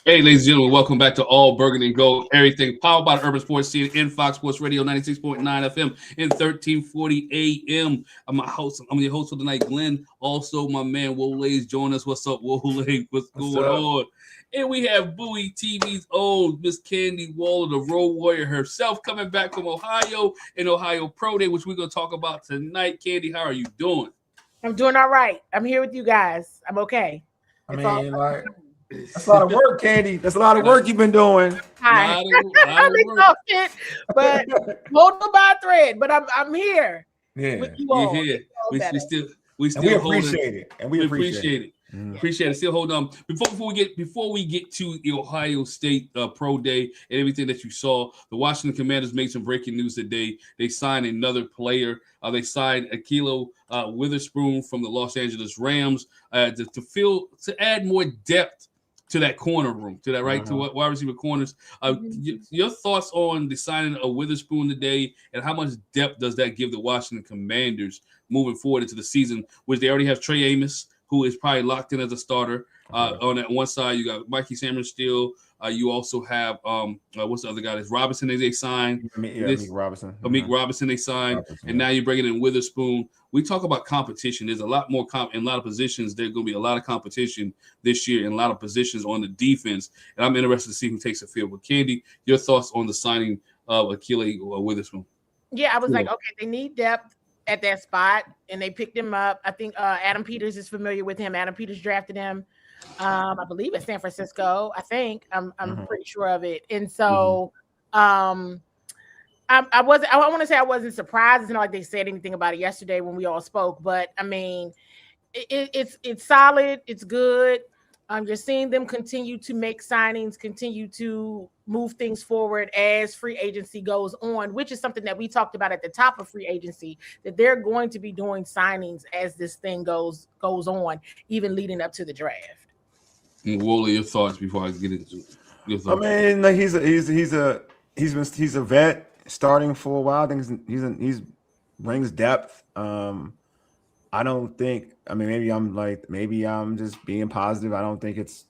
Hey, ladies and gentlemen, welcome back to All Burgundy Gold Everything, powered by the Urban Sports Scene in Fox Sports Radio 96.9 FM and 1340 AM. I'm your host for tonight, Glenn. Also, my man Wole's joining us. What's up, Wole? What's going on? And we have Bowie TV's own Miss Candi Waller, the Road Warrior herself, coming back from Ohio and Ohio Pro Day, which we're going to talk about tonight. Candi, how are you doing? I'm doing all right. I'm here with you guys. I'm okay. That's a lot of work, Candi. That's a lot of work you've been doing. Hi. I'm exhausted, but hold on by a thread. But I'm here. Yeah, with you all. You're here. We still appreciate it, and we appreciate it. Appreciate it. Still hold on. Before we get to the Ohio State Pro Day and everything that you saw, the Washington Commanders made some breaking news today. They signed another player. They signed Ahkello Witherspoon from the Los Angeles Rams to add more depth to that corner room, to that right to wide receiver corners. Your thoughts on the signing of Witherspoon today, and how much depth does that give the Washington Commanders moving forward into the season, which they already have Trey Amos, who is probably locked in as a starter. On that one side, you got Mikey Samuel still. You also have what's the other guy? That's Robinson they signed. Amik Robinson. Amik Robinson they signed, and now you're bringing in Witherspoon. We talk about competition. There's a lot more in a lot of positions. There's going to be a lot of competition this year in a lot of positions on the defense, and I'm interested to see who takes the field. But Candi, your thoughts on the signing of Ahkello Witherspoon? Yeah, I was like, okay, they need depth at that spot, and they picked him up. I think Adam Peters is familiar with him. Adam Peters drafted him, I believe, at San Francisco. I think I'm pretty sure of it. And so, I want to say I wasn't surprised. It's not like they said anything about it yesterday when we all spoke, but I mean, it's solid. It's good. You're seeing them continue to make signings, continue to move things forward as free agency goes on, which is something that we talked about at the top of free agency, that they're going to be doing signings as this thing goes on, even leading up to the draft. Wole, your thoughts before I get into your thoughts? I mean, like he's a vet starting for a while. I think he's brings depth. I don't think. I mean, maybe I'm just being positive. I don't think it's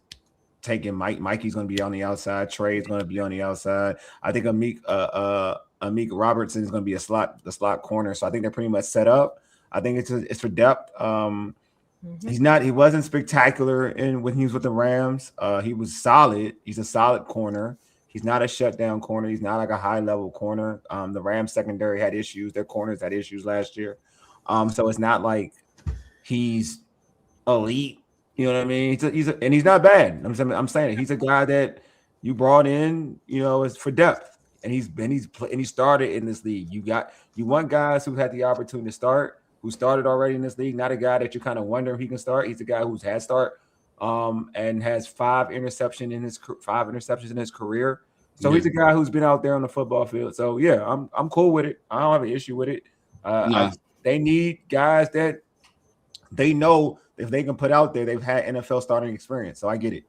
taking Mikey's going to be on the outside. Trey's going to be on the outside. I think Amik Robertson is going to be the slot corner. So I think they're pretty much set up. I think it's for depth. He wasn't spectacular when he was with the Rams. He was solid. He's a solid corner. He's not a shutdown corner. He's not like a high level corner. The Rams secondary had issues. Their corners had issues last year. So it's not like he's elite. You know what I mean? And he's not bad. I'm saying it. He's a guy that you brought in, is for depth. And he started in this league. You want guys who had the opportunity to start, who started already in this league, not a guy that you kind of wonder if he can start. He's a guy who's had start and has 5 interceptions in his career. So he's a guy who's been out there on the football field. So yeah, I'm cool with it. I don't have an issue with it. They need guys that they know if they can put out there, they've had NFL starting experience. So I get it.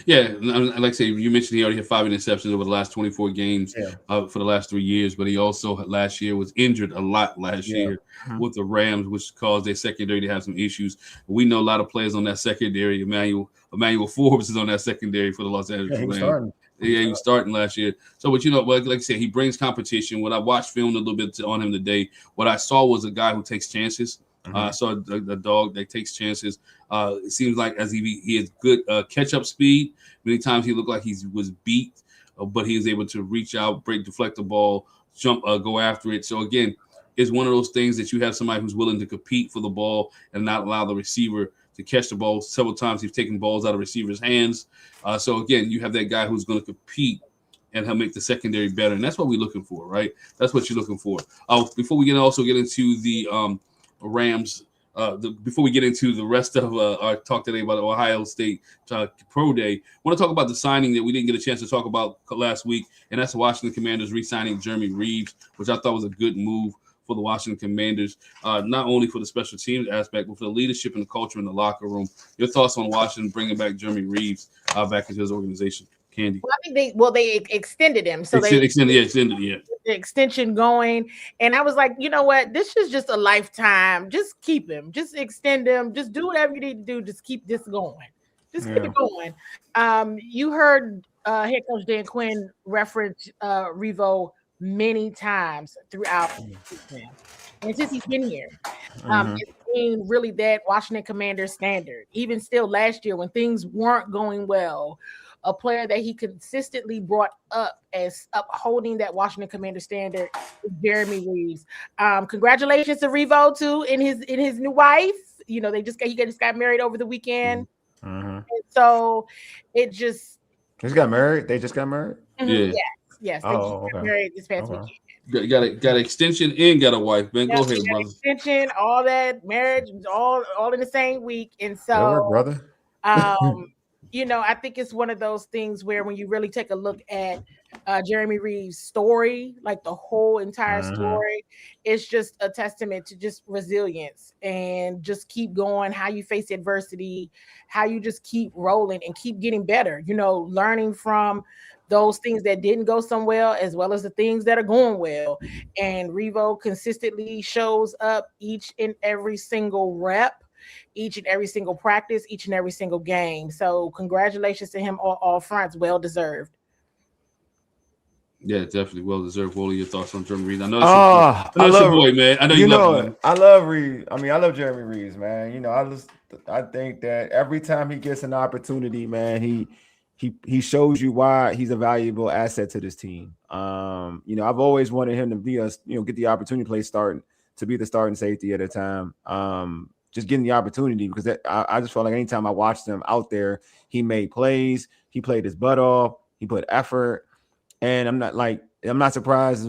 Yeah, like I say, you mentioned he already had 5 interceptions over the last 24 games for the last 3 years, but he also last year was injured a lot last year with the Rams, which caused their secondary to have some issues. We know a lot of players on that secondary. Emmanuel Forbes is on that secondary for the Los Angeles Rams. He was starting last year. So, but like I said, he brings competition. When I watched film a little bit on him today, what I saw was a guy who takes chances. I saw a dog that takes chances. It seems like as he has good catch-up speed. Many times he looked like he was beat, but he is able to reach out, deflect the ball, jump, go after it. So, again, it's one of those things that you have somebody who's willing to compete for the ball and not allow the receiver to catch the ball. Several times he's taken balls out of receivers' hands. So, again, you have that guy who's going to compete and help make the secondary better. And that's what we're looking for, right? That's what you're looking for. Before we get into the Rams, before we get into the rest of our talk today about the Ohio State Pro Day, I want to talk about the signing that we didn't get a chance to talk about last week, and that's the Washington Commanders re-signing Jeremy Reeves, which I thought was a good move for the Washington Commanders, not only for the special teams aspect, but for the leadership and the culture in the locker room. Your thoughts on Washington bringing back Jeremy Reeves back into his organization? Candi. Well, I think they extended him. So extended. The extension going. And I was like, you know what? This is just a lifetime. Just keep him. Just extend him. Just do whatever you need to do. Just keep this going. Just keep it going. You heard head coach Dan Quinn reference Revo many times throughout the season. And since he's been here, it's been really that Washington Commanders standard. Even still last year when things weren't going well, a player that he consistently brought up as upholding that Washington Commanders standard is Jeremy Reeves. Congratulations to Revo too in his new wife. You know, he just got married over the weekend. And so it just got married. They just got married. Yeah. Yes. They just got married this past weekend. Got an extension and got a wife, man. Go ahead, brother. Extension, all that, marriage, all in the same week. And so, work, brother. You know, I think it's one of those things where when you really take a look at Jeremy Reeves' story, like the whole entire story, it's just a testament to just resilience and just keep going, how you face adversity, how you just keep rolling and keep getting better, you know, learning from those things that didn't go so well as the things that are going well. And Revo consistently shows up each and every single rep, each and every single practice, each and every single game. So congratulations to him on all fronts. Well deserved. Yeah, definitely well deserved. What are your thoughts on Jeremy Reeves? I know I love your boy, man. I know you love him. I love Reeves. I mean, I love Jeremy Reeves, man. You know, I think that every time he gets an opportunity, man, he shows you why he's a valuable asset to this team. You know, I've always wanted him to be get the opportunity to be the starting safety at a time. Just getting the opportunity because I just felt like anytime I watched him out there, he made plays, he played his butt off, he put effort, and I'm not surprised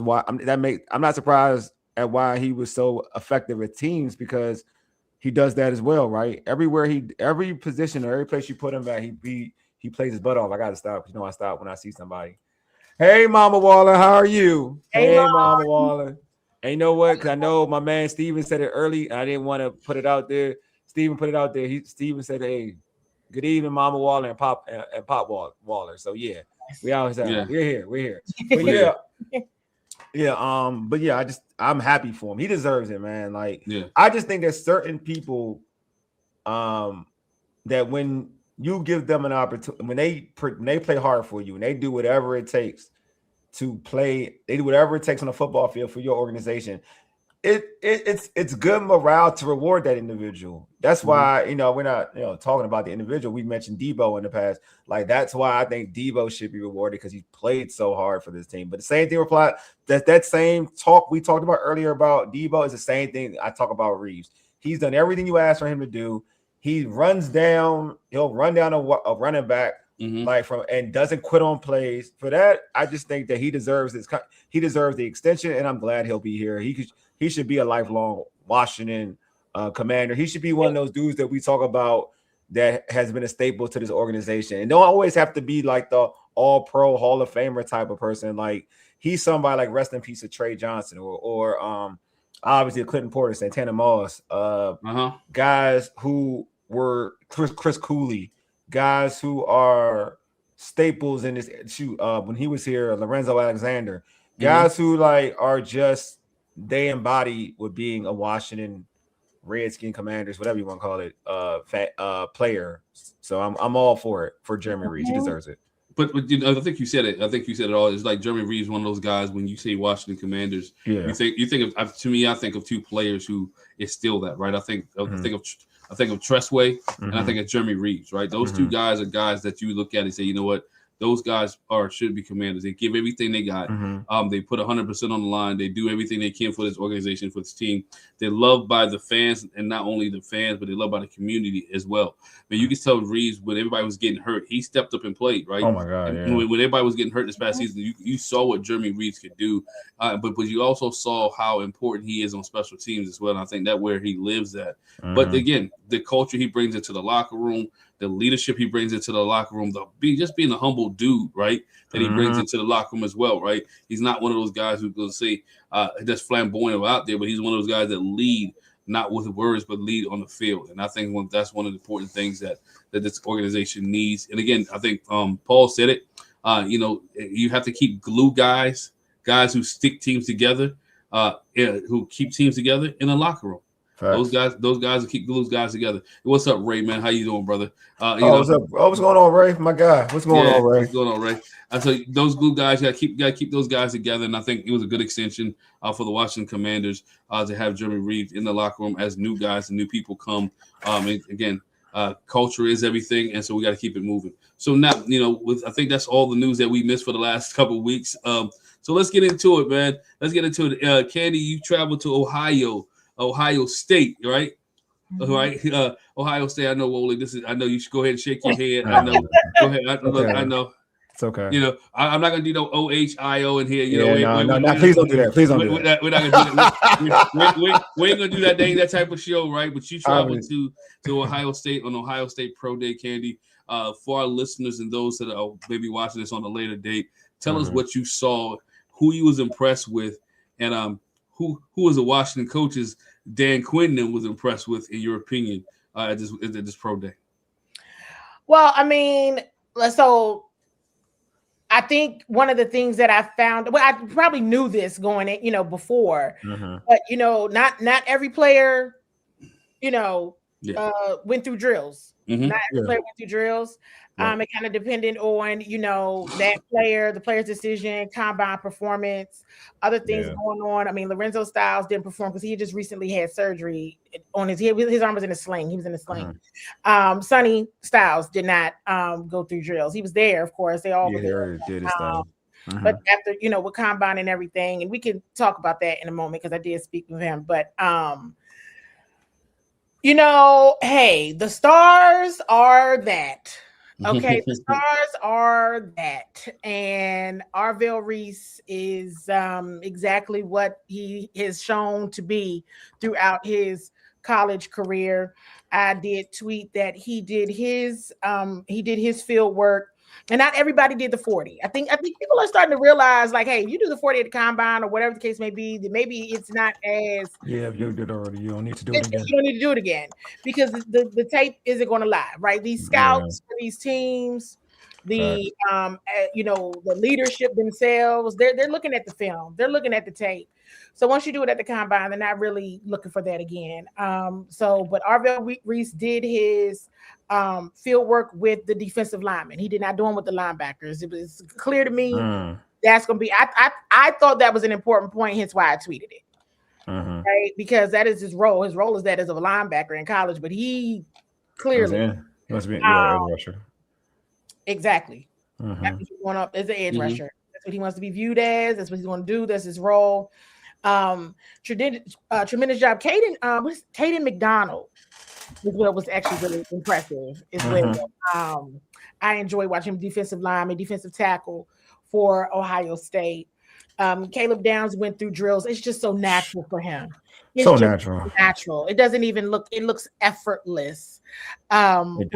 at why he was so effective at teams because he does that as well, right? Every position or every place you put him at, he plays his butt off. I gotta stop. You know, I stop when I see somebody. Hey, Mama Waller, how are you? Hey Mama Waller. And you know what? Because I know my man Steven said it early. And I didn't want to put it out there. Steven put it out there. Steven said, "Hey, good evening, Mama Waller and Pop Waller." So yeah, we always have. Yeah. We're here. But I'm happy for him. He deserves it, man. Like, I just think there's certain people, that when you give them an opportunity, when they play hard for you and they do whatever it takes to play, they do whatever it takes on the football field for your organization. It's good morale to reward that individual. That's why, you know, we're not, talking about the individual. We mentioned Debo in the past. Like, that's why I think Debo should be rewarded because he played so hard for this team. But the same thing applies. That same talk we talked about earlier about Debo is the same thing I talk about Reeves. He's done everything you asked for him to do. He runs down. He'll run down a running back. And doesn't quit on plays. For that, I just think that he deserves this. He deserves the extension, and I'm glad he'll be here. He should be a lifelong Washington Commander. He should be one of those dudes that we talk about that has been a staple to this organization. And don't always have to be like the All-Pro Hall of Famer type of person. Like, he's somebody like rest in peace of Trey Johnson or obviously Clinton Porter, Santana Moss, guys who were Chris Cooley. Guys who are staples in this shoot. When he was here, Lorenzo Alexander, guys who are just, they embody what being a Washington Redskin Commanders, whatever you want to call it, player. So I'm all for it for Jeremy Reeves. He deserves it. But I think you said it. I think you said it all. It's like Jeremy Reeves, one of those guys. When you say Washington Commanders, you think of, to me, I think of two players who instill that, right? I think of Tressway and I think of Jeremy Reeves, right? Those two guys are guys that you look at and say, you know what? Those guys should be commanders. They give everything they got. They put 100% on the line. They do everything they can for this organization, for this team. They're loved by the fans, and not only the fans, but they're loved by the community as well. I mean, you can tell Reeves when everybody was getting hurt, he stepped up and played, right? Oh my God! Yeah. When everybody was getting hurt this past season, you saw what Jeremy Reeves could do, but you also saw how important he is on special teams as well. And I think that's where he lives at. But again, the culture he brings into the locker room, the leadership he brings into the locker room, just being a humble dude, right? That he brings into the locker room as well, right? He's not one of those guys who's going to say just flamboyant out there, but he's one of those guys that lead not with words, but lead on the field. And I think that's one of the important things that this organization needs. And again, I think Paul said it. You have to keep glue guys who stick teams together, who keep teams together in the locker room. Those guys will keep those guys together. What's up, Ray, man? How you doing, brother? What's up? What's going on, Ray? My guy. What's going on, Ray? What's going on, Ray? So those glue guys, gotta keep those guys together. And I think it was a good extension for the Washington Commanders to have Jeremy Reeves in the locker room as new guys and new people come. And again, culture is everything, and so we got to keep it moving. So now, I think that's all the news that we missed for the last couple of weeks. So let's get into it, man. Let's get into it. Candi, you traveled to Ohio State, right? Mm-hmm. Right. Ohio State. I know, Wole. I know you should go ahead and shake your head. I know. Go ahead. I know. It's okay. I'm not gonna do no OHIO in here. Please don't do that. Please don't do that. We're not gonna do that. We ain't gonna do that. They ain't that type of show, right? But you traveled to Ohio State on Ohio State Pro Day, Candi. For our listeners and those that are maybe watching this on a later date, tell us what you saw, who you was impressed with, and who was the Washington coaches Dan Quinn was impressed with, in your opinion, at this Pro Day. Well, I mean, so I think one of the things that I found, well, I probably knew this going in, before, but not every player, went through drills. Not every player went through drills. Right. It kind of depended on, that the player's decision, combine performance, other things going on. I mean, Lorenzo Styles didn't perform because he just recently had surgery on his arm was in a sling. He was in a sling. Sonny Styles did not go through drills. He was there, of course. They all did his stuff. But after, with combine and everything, and we can talk about that in a moment because I did speak with him. But hey, the stars are that. Okay, the stars are that, and Arvell Reese is exactly what he has shown to be throughout his college career. I did tweet that he did his field work, and not everybody did the 40. I think people are starting to realize, like, hey, you do the 40 at the combine or whatever the case may be, that maybe it's not as you did already. You don't need to do it again. You don't need to do it again because the tape isn't going to lie, right? These scouts for these teams, the the leadership themselves, they're looking at the film, they're looking at the tape. So once you do it at the combine, they're not really looking for that again. But Arvell Reese did his field work with the defensive linemen. He did not do them with the linebackers. It was clear to me that's going to be. I thought that was an important point. Hence why I tweeted it. Right, because that is his role. His role is that as a linebacker in college, but he clearly must be edge rusher. Exactly. That's what he's going up as an edge rusher. That's what he wants to be viewed as. That's what he's going to do. That's his role. Tremendous job. Caden McDonald is what was actually really impressive. I enjoy watching him defensive lineman, defensive tackle for Ohio State. Caleb Downs went through drills. It's just so natural for him. It's so natural. It doesn't even look. It looks effortless when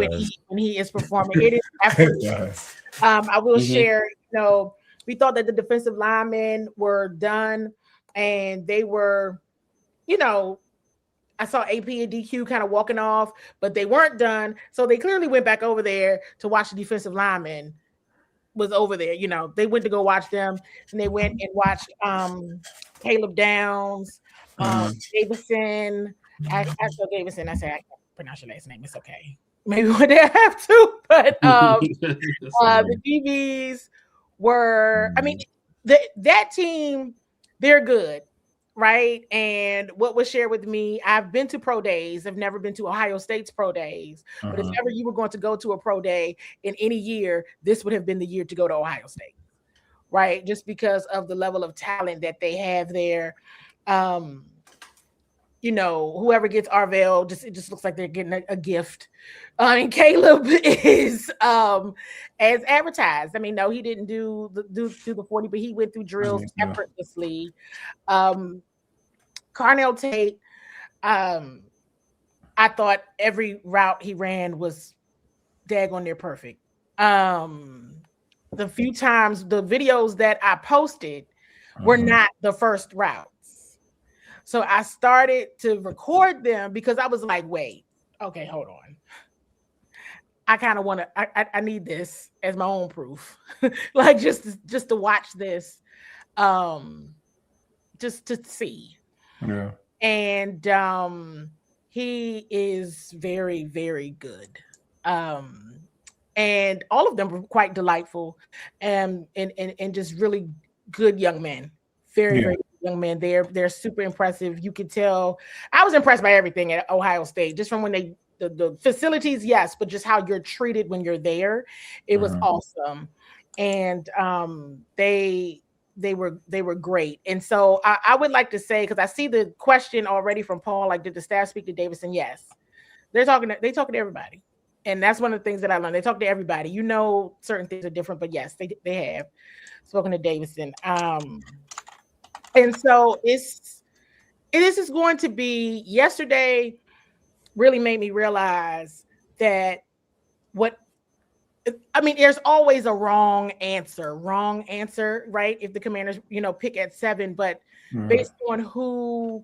he is performing. It is effortless. I will share. We thought that the defensive linemen were done, and they were, I saw AP and DQ kind of walking off, but they weren't done. So they clearly went back over there to watch the defensive linemen. Was over there, they went to go watch them, and they went and watched Caleb Downs, Davison. I saw Davison. I said I can't pronounce your last name. It's okay. Maybe one day I have to, but the DBs were. I mean, that team, they're good, right? And what was shared with me, I've been to pro days. I've never been to Ohio State's pro days. But if ever you were going to go to a pro day in any year, this would have been the year to go to Ohio State, right? Just because of the level of talent that they have there. Whoever gets Arvell, it just looks like they're getting a gift. And Caleb is as advertised. I mean, no, he didn't do the 40, but he went through drills effortlessly. Carnell Tate, I thought every route he ran was daggone near perfect. The few times the videos that I posted were not the first routes. So I started to record them because I was like, wait, okay, hold on. I kind of want to, I need this as my own proof. Like just to watch this, just to see. Yeah. and he is very, very good. And all of them were quite delightful, and just really good young men. Very, very good young men. They're super impressive. You could tell I was impressed by everything at Ohio State, just from when the facilities, yes, but just how you're treated when you're there. It was awesome. And they were great. And so I would like to say, because I see the question already from Paul, like, did the staff speak to Davison? Yes. They talking to everybody. And that's one of the things that I learned. They talk to everybody. You know, certain things are different, but yes, they have spoken to Davison. And so this is going to be, yesterday really made me realize that there's always a wrong answer, right? If the Commanders, pick at 7, but based on who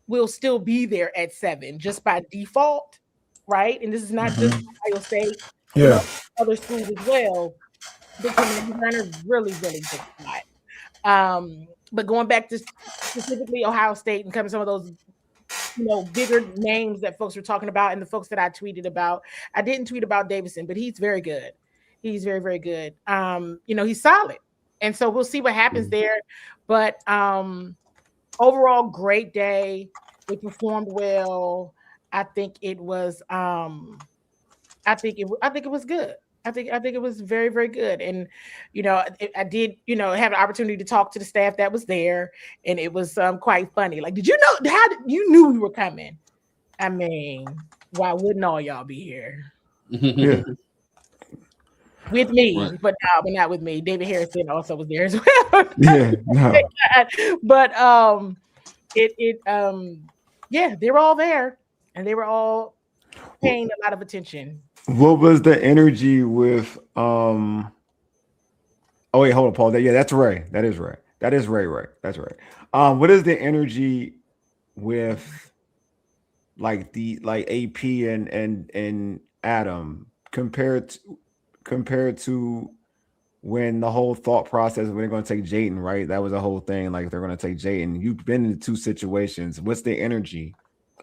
will still be there at 7, just by default, right? And this is not just Ohio State, other schools as well. The Commanders really, really good spot. But going back to specifically Ohio State and some of those, bigger names that folks were talking about, and the folks that I tweeted about, I didn't tweet about Davison, but he's very good. He's very, very good. He's solid. And so we'll see what happens there. But overall, great day. They performed well. I think it was I think it was good. I think it was very, very good. And I did have an opportunity to talk to the staff that was there, and it was quite funny. Like, did you know how you knew we were coming? I mean, why wouldn't all y'all be here? Yeah. With me, right. But not with me. David Harrison also was there as well. Yeah, no. But they were all there, and they were all paying a lot of attention. What was the energy with oh wait, hold on, Paul. That's Ray. That is Ray. That is Ray. That's right. What is the energy with like AP and Adam compared to when the whole thought process when they're going to take Jayden, right? That was a whole thing. Like, they're going to take Jayden. You've been in 2 situations. What's the energy?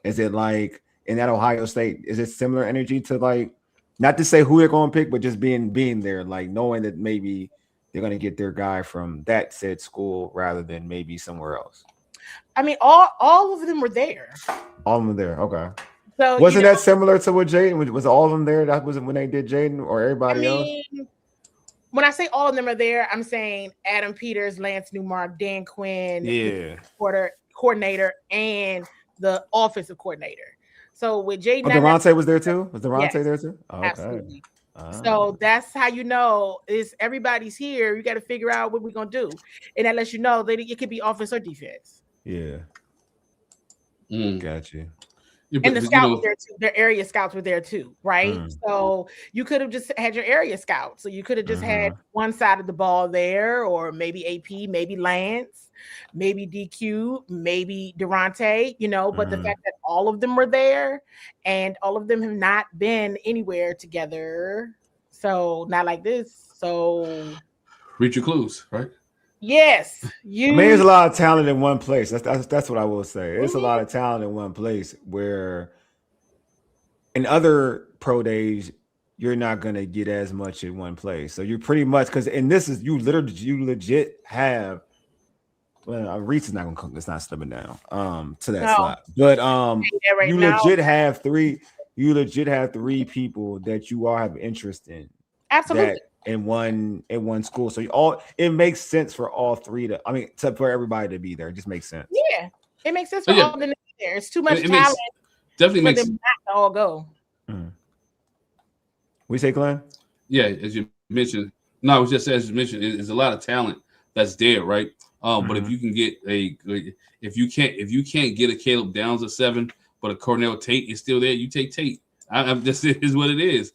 Is it like in that Ohio State? Is it similar energy to, like, not to say who they're going to pick, but just being there, like knowing that maybe they're going to get their guy from that said school rather than maybe somewhere else? I mean, all of them were there. All of them there. Okay. So wasn't that similar to what Jayden was? All of them there? That wasn't when they did Jayden or everybody else? When I say all of them are there, I'm saying Adam Peters, Lance Newmark, Dan Quinn, coordinator, and the offensive coordinator. So with Jayden, Durante was there too. Was Durante there too? Oh, okay. Absolutely. So that's how is everybody's here. You got to figure out what we're gonna do, and that lets you know that it could be offense or defense. Yeah. Got you. And the scouts were there too. Their area scouts were there too, right? So you could have just had your area scouts. So you could have just had one side of the ball there, or maybe AP, maybe Lance, maybe DQ, maybe Durante, but the fact that all of them were there and all of them have not been anywhere together. So not like this. So read your clues, right? Yes. There's a lot of talent in one place. That's what I will say. There's a lot of talent in one place, where in other pro days you're not gonna get as much in one place. So you're pretty much, because this is you legit have. Well, Reeves is not gonna come. It's not slipping down to that slot. But legit have 3. You legit have 3 people that you all have interest in. Absolutely. In one school, so it makes sense for all 3 for everybody to be there. It just makes sense. Yeah, it makes sense for all of them to be there. It's too much talent. Definitely makes them not to all go. We say, Glenn? Yeah, as you mentioned. No, it was just as you mentioned. There's a lot of talent that's there, right? But if you can get if you can't get a Caleb Downs at 7, but a Cornell Tate is still there, you take Tate. This is what it is.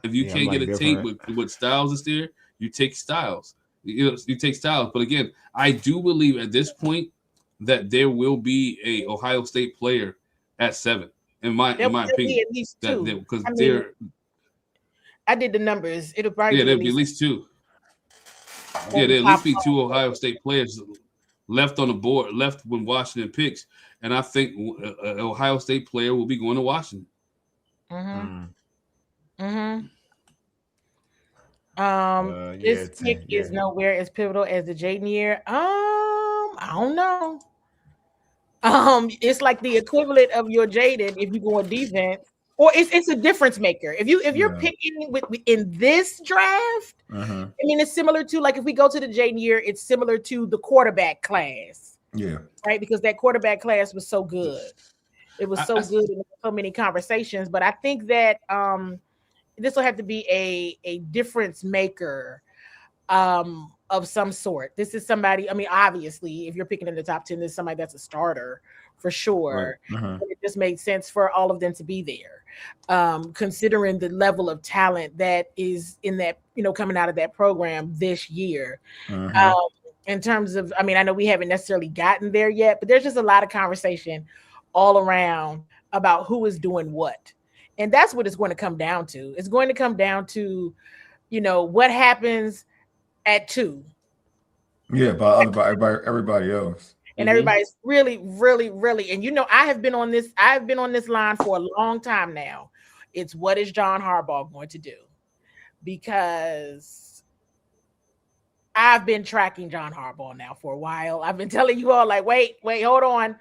If you can't get a Tate with Styles is there, you take Styles. You take Styles. But again, I do believe at this point that there will be a Ohio State player at 7. In my opinion, at least 2. Because I did the numbers. It'll probably there'll be at least 2. Yeah, there'll at least be 2 Ohio State players left on the board, left when Washington picks, and I think an Ohio State player will be going to Washington. This pick is nowhere as pivotal as the Jaden year. I don't know. It's like the equivalent of your Jaden if you go on defense, or it's a difference maker. If you're picking in this draft, I mean, it's similar to like if we go to the Jaden year, it's similar to the quarterback class. Yeah. Right, because that quarterback class was so good. It was so good in so many conversations. But I think that this will have to be a difference maker of some sort. This is somebody, I mean, obviously, if you're picking in the top 10, there's somebody that's a starter for sure. Right. It just made sense for all of them to be there, considering the level of talent that is in that, coming out of that program this year. In terms of, I mean, I know we haven't necessarily gotten there yet, but there's just a lot of conversation all around about who is doing what. And that's what it's going to come down to. It's going to come down to, what happens at 2. Yeah, by everybody else. And everybody's really, really, really, and I have been on this line for a long time now. It's what is John Harbaugh going to do? Because I've been tracking John Harbaugh now for a while. I've been telling you all, like, wait, hold on.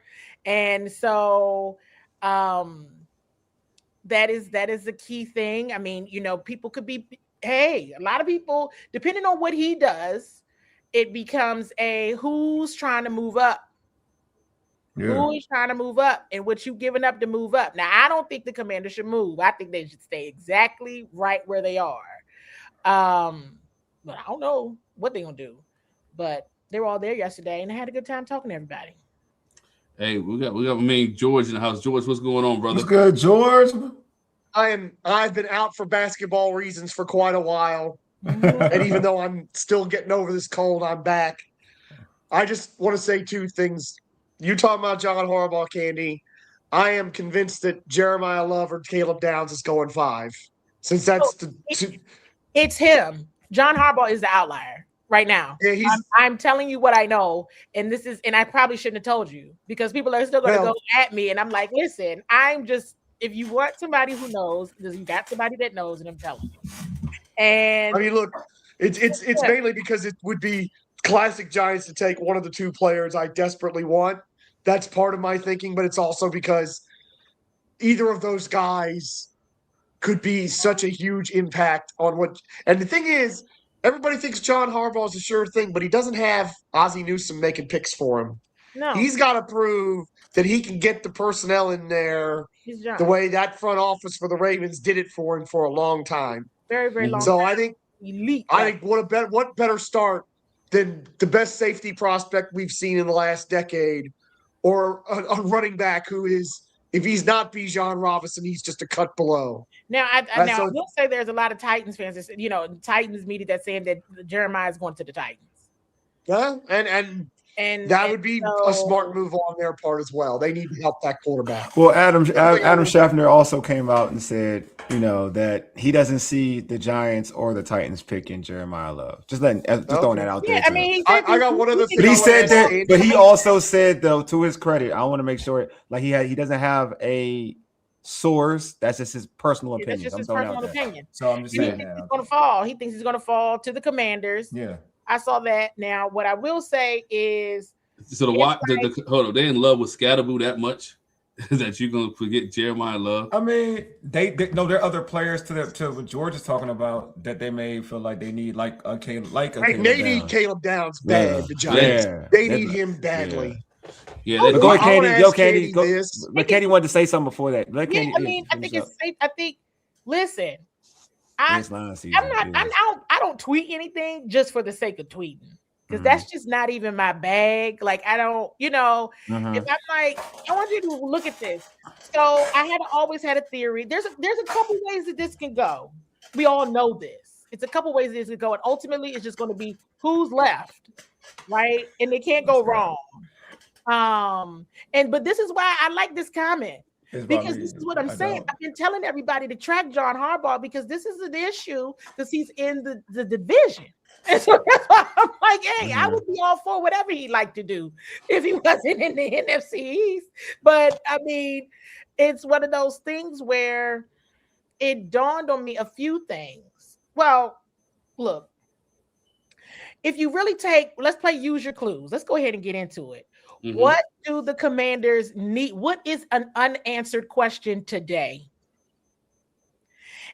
And so that is the key thing. I mean, people could be, a lot of people, depending on what he does, it becomes who's trying to move up. Yeah. Who is trying to move up and what you giving up to move up. Now, I don't think the Commanders should move. I think they should stay exactly right where they are. But I don't know what they're going to do. But they were all there yesterday, and I had a good time talking to everybody. Hey, we got George in the house. George, what's going on, brother? What's good, George? I've been out for basketball reasons for quite a while. And even though I'm still getting over this cold, I'm back. I just want to say 2 things. You talking about John Harbaugh, Candi. I am convinced that Jeremiah Love or Caleb Downs is going 5. Since that's it's him. John Harbaugh is the outlier right now. Yeah, I'm telling you what I know, and I probably shouldn't have told you because people are still going to go at me, and I'm like, listen, if you want somebody who knows, you got somebody that knows, and I'm telling you. And I mean, look, it's mainly because it would be classic Giants to take one of the 2 players I desperately want. That's part of my thinking, but it's also because either of those guys could be such a huge impact on what. And the thing is, everybody thinks John Harbaugh is a sure thing, but he doesn't have Ozzie Newsome making picks for him. No, he's got to prove that he can get the personnel in there the way that front office for the Ravens did it for him for a long time. Very, very long. So time. I think elite. I think what better start than the best safety prospect we've seen in the last decade, or a running back who is, if he's not Bijan Robinson, he's just a cut below. Now, I will say there's a lot of Titans fans that, Titans media that's saying that Jeremiah is going to the Titans. Yeah, and that would be a smart move on their part as well. They need to help that quarterback. Well, Adam Scheffner also came out and said, that he doesn't see the Giants or the Titans picking Jeremiah Love. Just throwing that out there. Yeah, I mean, I got one of the. But he said that. But he also said, though, to his credit, I want to make sure, like he doesn't have a source. That's just his personal opinion. That's just his personal opinion. So I'm just saying that. He's going to fall. He thinks he's going to fall to the Commanders. Yeah. I saw that. Now, what I will say is, so hold on, they in love with Scatterboo that much that you're gonna forget Jeremiah Love? I mean, they know there are other players to what George is talking about that they may feel like they need, they need Caleb Downs bad. The Giants, they need him badly. Yeah, but go ahead, Candi. But Candi wanted to say something before that. I think it's safe. I think. Listen. I don't tweet anything just for the sake of tweeting because that's just not even my bag. Like I don't, if I'm like, I want you to look at this. So I always had a theory. There's a couple ways that this can go. We all know this. It's a couple ways this can go, and ultimately it's just going to be who's left, right? And they can't go wrong. But this is why I like this comment Because this is what I'm saying. I've been telling everybody to track John Harbaugh because this is an issue because he's in the division. And so that's why I'm like, hey, I would be all for whatever he'd like to do if he wasn't in the NFC East. But I mean, it's one of those things where it dawned on me a few things. Well, look, if you really let's play use your clues. Let's go ahead and get into it. What do the Commanders need? What is an unanswered question today?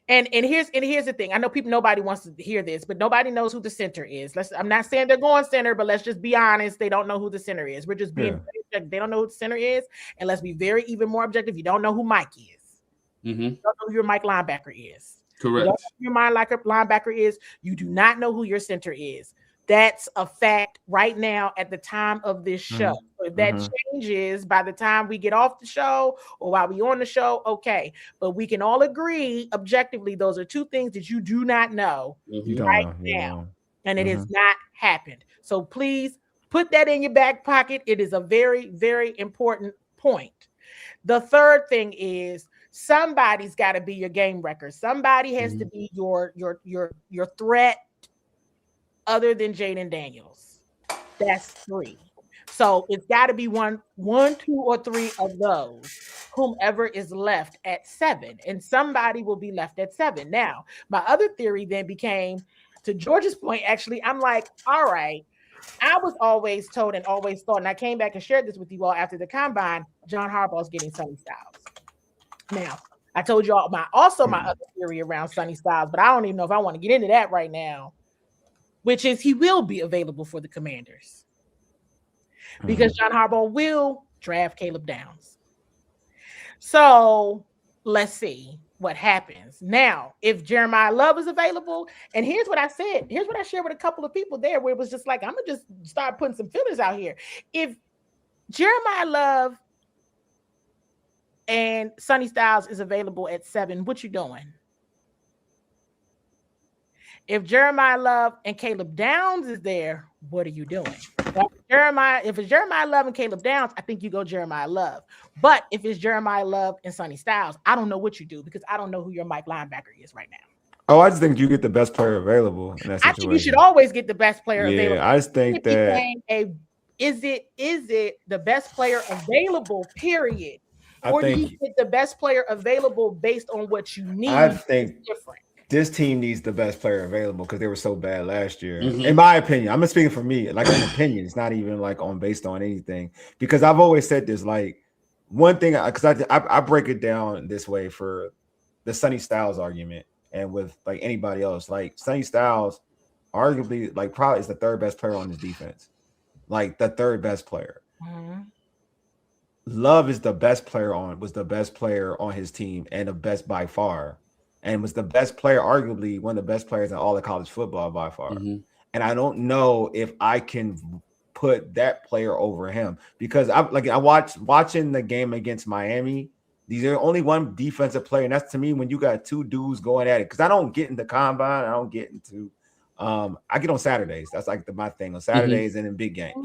And here's the thing. I know nobody wants to hear this, but nobody knows who the center is. I'm not saying they're going center, but let's just be honest. They don't know who the center is. We're just being very objective. They don't know who the center is, and let's be even more objective. You don't know who Mike is. You don't know who your Mike linebacker is. Correct. You don't know who your linebacker is. You do not know who your center is. That's a fact right now at the time of this show. So if that changes by the time we get off the show or while we're on the show, okay. But we can all agree objectively, those are two things that you do not know right now. And it has not happened. So please put that in your back pocket. It is a very, very important point. The third thing is somebody's got to be your game wrecker. Somebody has to be your threat other than Jaden Daniels. That's 3. So it's got to be one, 2, or 3 of those, whomever is left at 7. And somebody will be left at 7. Now, my other theory then became, to George's point, actually, I'm like, all right, I was always told and always thought, and I came back and shared this with you all after the combine, John Harbaugh's getting Sonny Styles. Now, I told you all my other theory around Sonny Styles, but I don't even know if I want to get into that right now, which is he will be available for the Commanders because John Harbaugh will draft Caleb Downs. So let's see what happens. Now, if Jeremiah Love is available, and here's what I said, here's what I shared with a couple of people there where it was just like, I'm going to just start putting some feelers out here. If Jeremiah Love and Sonny Styles is available at 7, what you doing? If Jeremiah Love and Caleb Downs is there, what are you doing? If it's Jeremiah Love and Caleb Downs, I think you go Jeremiah Love. But if it's Jeremiah Love and Sonny Styles, I don't know what you do because I don't know who your Mike linebacker is right now. Oh, I just think you get the best player available in that situation. I think you should always get the best player available. Yeah, I just think that is it the best player available, period? Or do you get the best player available based on what you need? I think different. This team needs the best player available because they were so bad last year. In my opinion, I'm speaking for me, like an opinion. It's not even like based on anything. Because I've always said this, like one thing, because I break it down this way for the Sonny Styles argument, and with like anybody else, like Sonny Styles, arguably like probably is the 3rd best player on his defense, like the 3rd best player. Love is was the best player on his team and the best by far. And was the best player, arguably one of the best players in all of college football by far. And I don't know if I can put that player over him because watching the game against Miami. These are only one defensive player, and that's to me when you got 2 dudes going at it. Because I don't get into combine, I don't get into. I get on Saturdays. That's like my thing on Saturdays and in big games.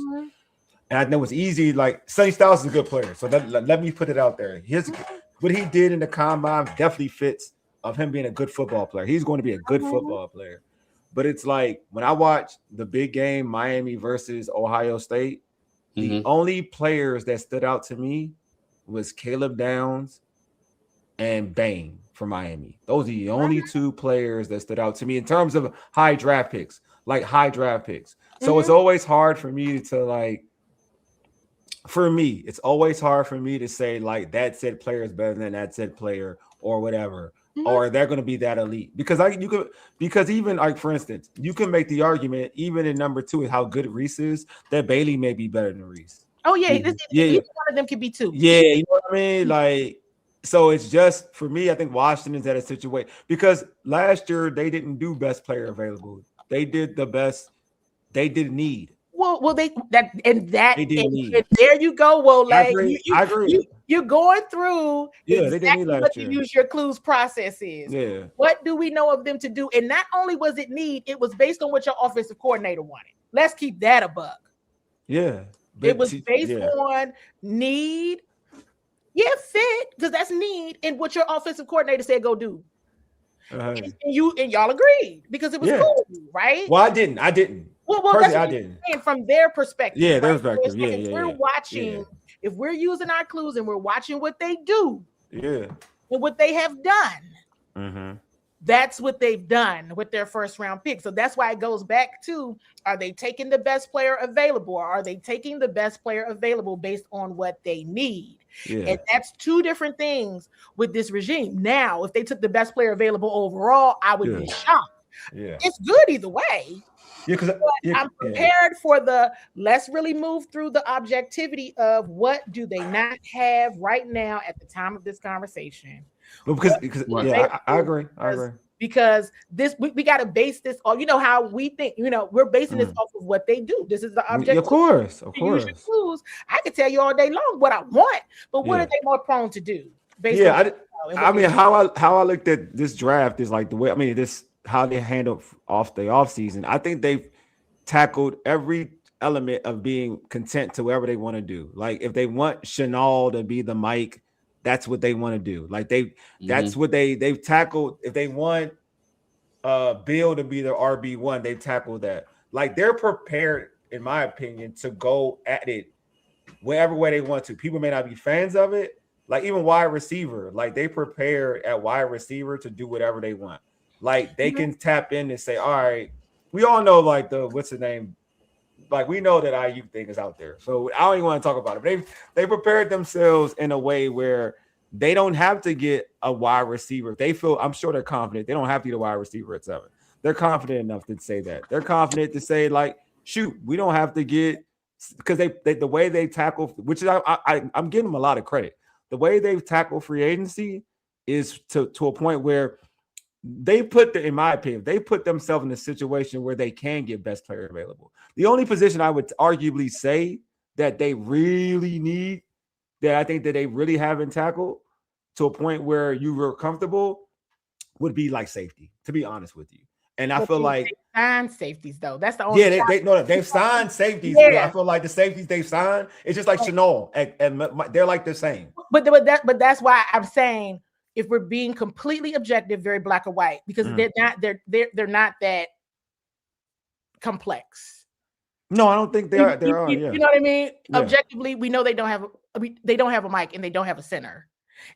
And I know it's easy. Like Sonny Styles is a good player, so let me put it out there. Here's what he did in the combine definitely fits of him being a good football player. He's going to be a good football player. But it's like when I watch the big game, Miami versus Ohio State, the only players that stood out to me was Caleb Downs and Bain for Miami. Those are the only 2 players that stood out to me in terms of high draft picks. So it's always hard for me to it's always hard for me to say like that said player is better than that said player or whatever. Or they're going to be that elite because even like for instance, you can make the argument even in number 2 how good Reeves is that Bailey may be better than Reeves. Oh yeah, each one of them could be 2. Yeah, you know what I mean. Like, so it's just for me. I think Washington's at a situation because last year they didn't do best player available. They did the best they didn't need. Well, there you go. Well, like I agree. You're going through exactly what you use your clues process is. Yeah. What do we know of them to do? And not only was it need, it was based on what your offensive coordinator wanted. Let's keep that a buck. Yeah. It was based on need, Yeah, fit, because that's need and what your offensive coordinator said go do. And y'all agreed because it was cool, right? Well, I didn't. Well, personally, I didn't. From their perspective. Yeah, their right? perspective. If we're watching, if we're using our clues and we're watching what they do, and what they have done, that's what they've done with their first round pick. So that's why it goes back to: are they taking the best player available, or are they taking the best player available based on what they need? And that's two different things with this regime. Now, if they took the best player available overall, I would be shocked. It's good either way. Because I'm prepared for the let's really move through the objectivity of what do they not have right now at the time of this conversation. Well, because I agree. Because this we got to base this on, you know, how we think, you know, we're basing this off of what they do. This is the objective. Of course. Clues. I could tell you all day long what I want, but what are they more prone to do? I mean, how I looked at this draft is like the way, I mean, this how they handled off the offseason. I think they've tackled every element of being content to whatever they want to do. Like if they want Chanel to be the mic, that's what they want to do. Like that's what they've tackled. If they want Bill to be the RB1, they've tackled that. Like they're prepared, in my opinion, to go at it whatever way they want to. People may not be fans of it. Like even wide receiver, like they prepared at wide receiver to do whatever they want. Like they can tap in and say, all right, we all know like what's the name? Like we know that IU thing is out there. So I don't even want to talk about it. But they prepared themselves in a way where they don't have to get a wide receiver. They feel, I'm sure they're confident. They don't have to get a wide receiver at 7. They're confident enough to say that. They're confident to say, like, shoot, we don't have to get, because they the way they tackle, which is I'm giving them a lot of credit. The way they've tackled free agency is to a point where they in my opinion, they put themselves in a situation where they can get best player available. The only position I would arguably say that they really need, that I think that they really haven't tackled to a point where you were comfortable, would be like safety, to be honest with you. And I feel like they signed safeties though. That's the only. Yeah, they've signed safeties. Yeah. But I feel like the safeties they've signed, it's just like Chanel, and they're like the same. But that's why I'm saying, if we're being completely objective, very black or white, because they're not that complex. No, I don't think they are. You know what I mean? Yeah. Objectively, we know they don't have a mic and they don't have a center,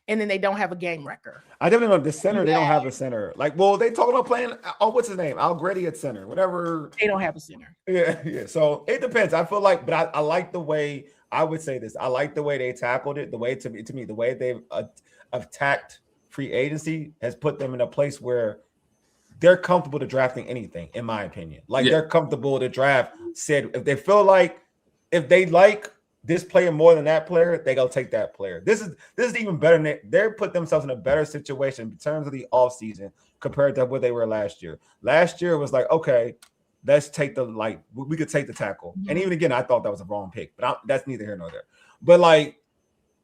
and then they don't have a game record. I definitely know the center. They don't have a center. Like, well, they talking about playing. Oh, what's his name? Algrady at center. Whatever. They don't have a center. Yeah. So it depends. I feel like, but I like the way. I would say this. I like the way they tackled it. The way to me, the way they've attacked free agency has put them in a place where they're comfortable to drafting anything, in my opinion. Like they're comfortable to draft. Said if they feel like, if they like this player more than that player, they go take that player. This is even better than they're put themselves in a better situation in terms of the offseason compared to what they were last year. Last year was like, okay, let's take we could take the tackle. Mm-hmm. And even again, I thought that was a wrong pick, but that's neither here nor there. But like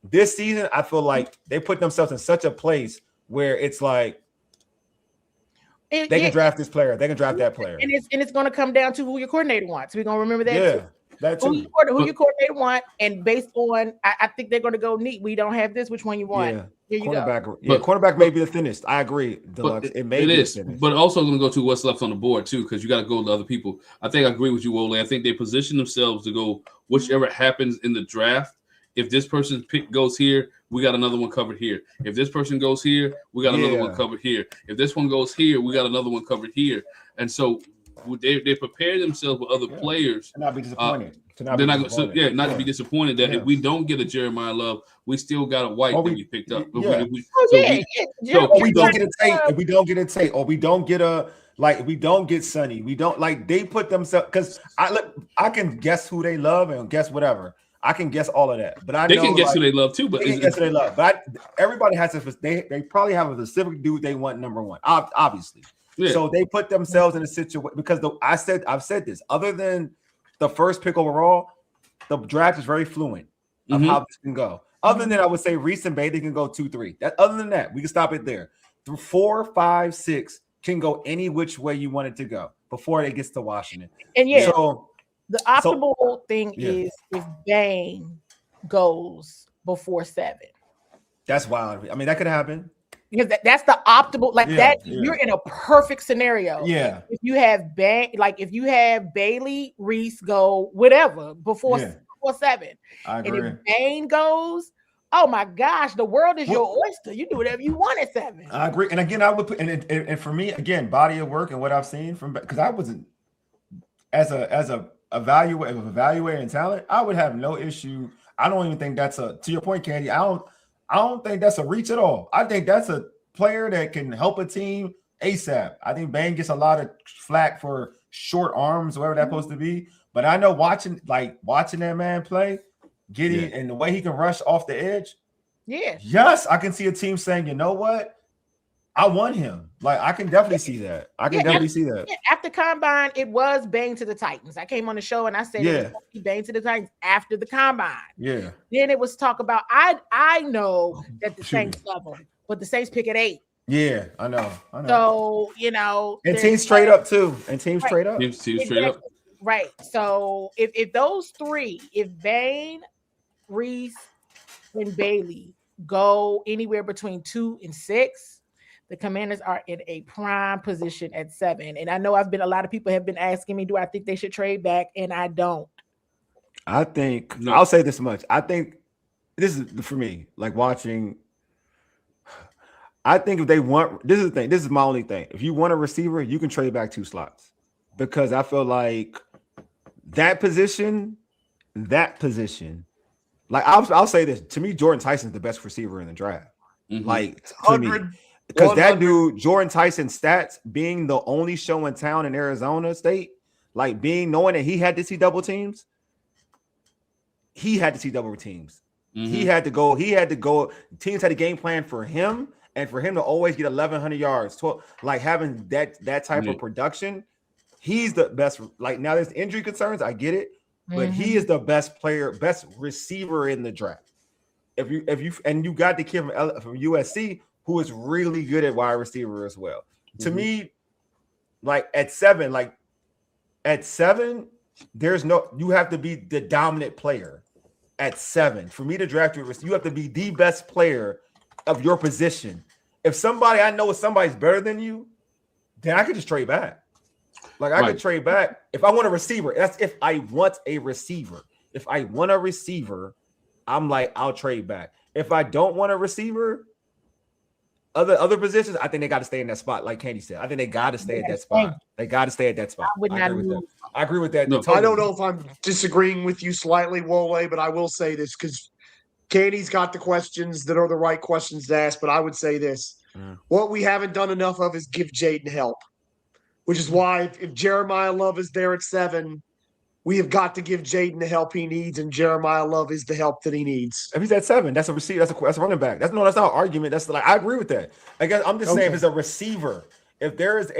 this season, I feel like they put themselves in such a place where it's like they can draft this player, they can draft that player, and it's going to come down to who your coordinator wants. We're going to remember that. Yeah, that's who your coordinator want, and based on, I think they're going to go neat. We don't have this. Which one you want? Yeah. Here you go. Yeah, cornerback may be the thinnest. I agree, Deluxe. It may be the thinnest. But also going to go to what's left on the board too, because you got to go to other people. I think I agree with you, Ole. I think they position themselves to go whichever happens in the draft. If this person's pick goes here, we got another one covered here. If this person goes here, we got another one covered here. If this one goes here, we got another one covered here. And so they prepare themselves with other players. To not be disappointed. Not to be disappointed that if we don't get a Jeremiah Love, we still got a White that we picked up. We don't get a Tate. If we don't get a Tate, or we don't get we don't get Sonny. We don't they put themselves, because I can guess who they love and guess whatever. I can guess all of that, but they can guess who they love too. But they can guess who they love. But everybody has they probably have a specific dude they want number one, obviously. Yeah. So they put themselves in a situation, because I've said this. Other than the first pick overall, the draft is very fluent of how this can go. Other than that, I would say Reese and Bailey can go 2-3. Other than that, we can stop it there. Through 4, 5, 6 can go any which way you want it to go before it gets to Washington. And the optimal thing is if Bane goes before 7. That's wild. I mean, that could happen. Because that's the optimal, like you're in a perfect scenario. Yeah. If you have if you have Bailey, Reese go whatever before 7. I agree. And if Bane goes, oh my gosh, the world is your oyster. You do whatever you want at 7. I agree. And again, I would put and for me, again, body of work and what I've seen from, because I wasn't as a evaluating talent, I would have no issue. I don't even think that's to your point, Candi. I don't think that's a reach at all. I think that's a player that can help a team ASAP. I think Bane gets a lot of flack for short arms, whatever that's supposed to be. But I know watching that man play, and the way he can rush off the edge. Yeah. Yes, I can see a team saying, you know what? I want him. Like, I can definitely see that. Definitely see that. After Combine, it was Bane to the Titans. I came on the show and I said it was Bane to the Titans after the Combine. Yeah. Then it was talk about, I know that the Saints love him, but the Saints pick at 8. Yeah, I know. So, and teams trade up too. And teams trade up. Teams trade up. Right. So if those 3, if Bane, Reese, and Bailey go anywhere between 2 and 6, the Commanders are in a prime position at 7. And I know a lot of people have been asking me, do I think they should trade back? And I don't. I think I'll say this much. I think this is for me, like watching. I think if they want, this is the thing. This is my only thing. If you want a receiver, you can trade back 2 slots, because I feel like that position, like I'll say this, to me, Jordan Tyson's the best receiver in the draft. Mm-hmm. Like, to me, because that dude, Jordan Tyson's stats, being the only show in town in Arizona State, like knowing that he had to see double teams. He had to see double teams. Mm-hmm. He had to go. Teams had a game plan for him, and for him to always get 1,100 yards, 12, like having that type of production. He's the best. Like, now there's injury concerns, I get it, but he is the best player, best receiver in the draft. If you got the kid from USC, who is really good at wide receiver as well. To me, like at 7, you have to be the dominant player at 7. For me to draft you have to be the best player of your position. If somebody's better than you, then I could just trade back. Like, I could trade back if I want a receiver. That's if I want a receiver. If I want a receiver, I'm like, I'll trade back. If I don't want a receiver, other positions, I think they got to stay in that spot. Like Candi said, I think they got to stay at that spot. They got to stay at that spot. I agree with that. No. Totally. I don't know if I'm disagreeing with you slightly, Wole, but I will say this because Candi's got the questions that are the right questions to ask. But I would say this: what we haven't done enough of is give Jaden help, which is why if Jeremiah Love is there at 7, we have got to give Jaden the help he needs, and Jeremiah Love is the help that he needs. If he's at 7, that's a receiver. That's a running back. That's not an argument. That's like, I agree with that. I guess I'm just saying, if it's a receiver, if there is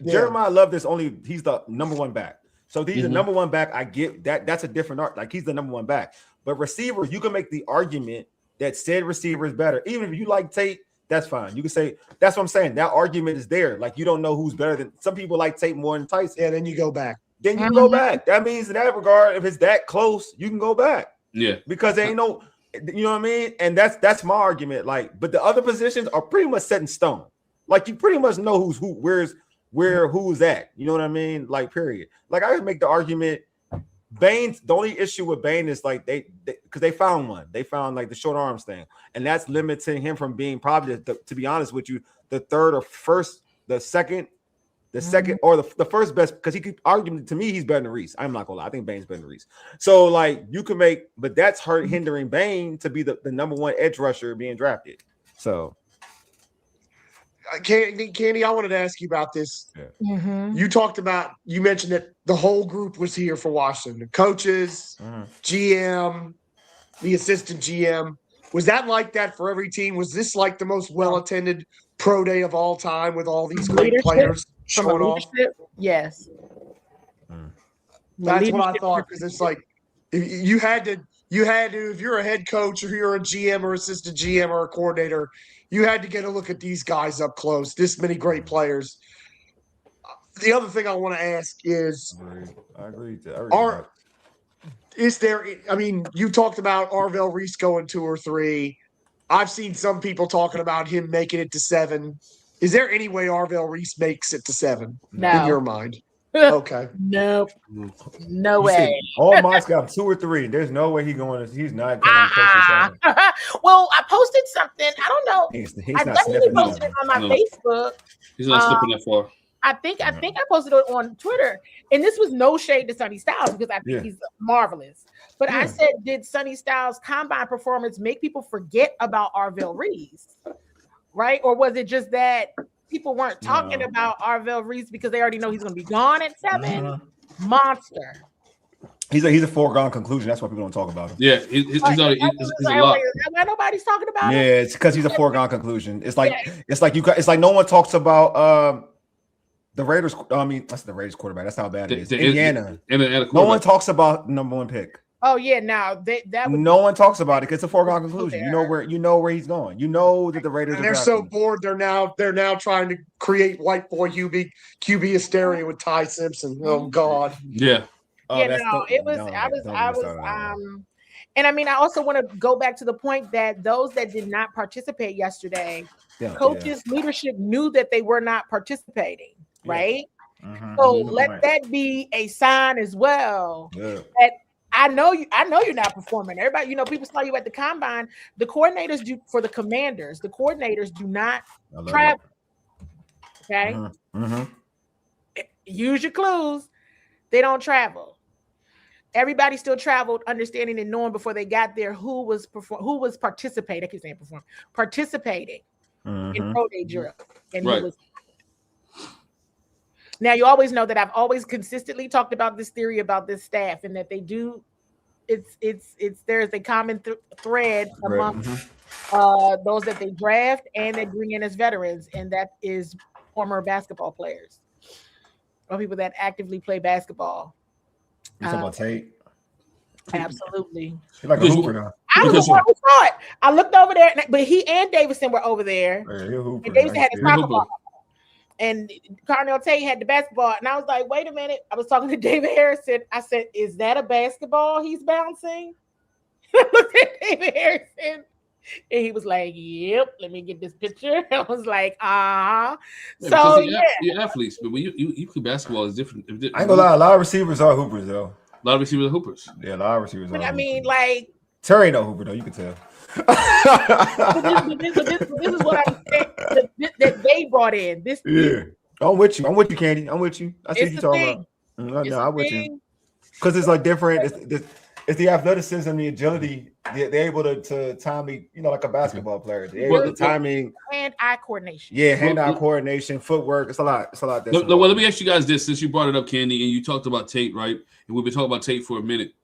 Jeremiah Love, he's the number 1 back. So if he's the number 1 back, I get that. That's a different art. Like, he's the number 1 back. But receivers, you can make the argument that said receiver is better. Even if you like Tate, that's fine. You can say, that's what I'm saying. That argument is there. Like, you don't know who's better than some people like Tate more than Tyson. Yeah, then you go back. Then you go back. That means in that regard, if it's that close, you can go back. Yeah. Because there ain't no, you know what I mean? And that's my argument. Like, but the other positions are pretty much set in stone. Like, you pretty much know who's at. You know what I mean? Like, period. Like, I would make the argument, the only issue with Bane is like because they found one. They found like the short arms thing. And that's limiting him from being probably, to be honest with you, the third or first, the second or the first best, because he could argue, to me, he's better than Reese. I'm not gonna lie. I think Bane's better than Reese. So, like, you can make, but that's hindering Bane to be the number 1 edge rusher being drafted. So, Candi, I wanted to ask you about this. Yeah. You mentioned that the whole group was here for Washington. The coaches, GM, the assistant GM. Was that like that for every team? Was this like the most well-attended pro day of all time with all these great players showing off? Yes. That's what I thought, because it's like you had to, if you're a head coach or you're a GM or assistant GM or a coordinator, you had to get a look at these guys up close. This many great players. The other thing I want to ask is, I agree. Is there? I mean, you talked about Arvell Reese going 2 or 3. I've seen some people talking about him making it to 7. Is there any way Arvell Reese makes it to 7 in your mind? Okay. Nope. No way. All mines got 2 or 3. There's no way he's not coming close to 7. Well, I posted something. I don't know. He's I not definitely sniffing posted it on my Facebook. He's not slipping that far. I think I posted it on Twitter, and this was no shade to Sonny Styles because I think he's marvelous. But I said, did Sonny Styles' combine performance make people forget about Arvell Reeves, right? Or was it just that people weren't talking about Arvell Reeves because they already know he's going to be gone at 7? Monster. He's a foregone conclusion. That's why people don't talk about him. Yeah, he's a lot. Why nobody's talking about him? Yeah, it's because he's a foregone conclusion. It's like it's like no one talks about the Raiders. I mean, that's the Raiders quarterback. That's how bad it is. Indiana. No one talks about #1 pick. Oh yeah, now no one talks about it because it's a foregone conclusion. You know where he's going. You know that the Raiders. And they're so bored. They're now trying to create white boy QB hysteria with Ty Simpson. Oh God. Yeah. And I mean, I also want to go back to the point that those that did not participate yesterday, coaches, leadership knew that they were not participating, right? So let that be a sign as well that I know you're not performing. Everybody, people saw you at the combine. The coordinators do for the Commanders. The coordinators do not travel. Okay, use your clues. They don't travel. Everybody still traveled, understanding and knowing before they got there who was participating. I keep saying participating in Pro Day drill, and who was. Now you always know that I've always consistently talked about this theory about this staff, and that they do. There is a common thread among those that they draft and they bring in as veterans, and that is former basketball players or people that actively play basketball. You talking about Tate? Absolutely. He's like a hooper now. I was the one who saw it. I looked over there, but he and Davison were over there. And Davison had his soccer ball. And Carnell Tate had the basketball. And I was like, wait a minute. I was talking to David Harrison. I said, is that a basketball he's bouncing? I looked at David Harrison. And he was like, yep, let me get this picture. I was like, So, you're athletes, but when you play basketball is different. I ain't gonna lie, a lot of receivers are hoopers, though. A lot of receivers are hoopers. Yeah, a lot of receivers are hoopers. I mean, Terry ain't no hooper, though. You can tell. this is what I'm saying that they brought in. I'm with you. I'm with you, Candi. I'm with you. I see what you're talking about. No, I'm with you. Because it's like different. It's the athleticism, the agility. They're able to timely, like a basketball player. They're able to timing, hand-eye coordination. Yeah, hand-eye coordination, footwork. It's a lot. Well, let me ask you guys this: since you brought it up, Candi, and you talked about Tate, right? And we've been talking about Tate for a minute,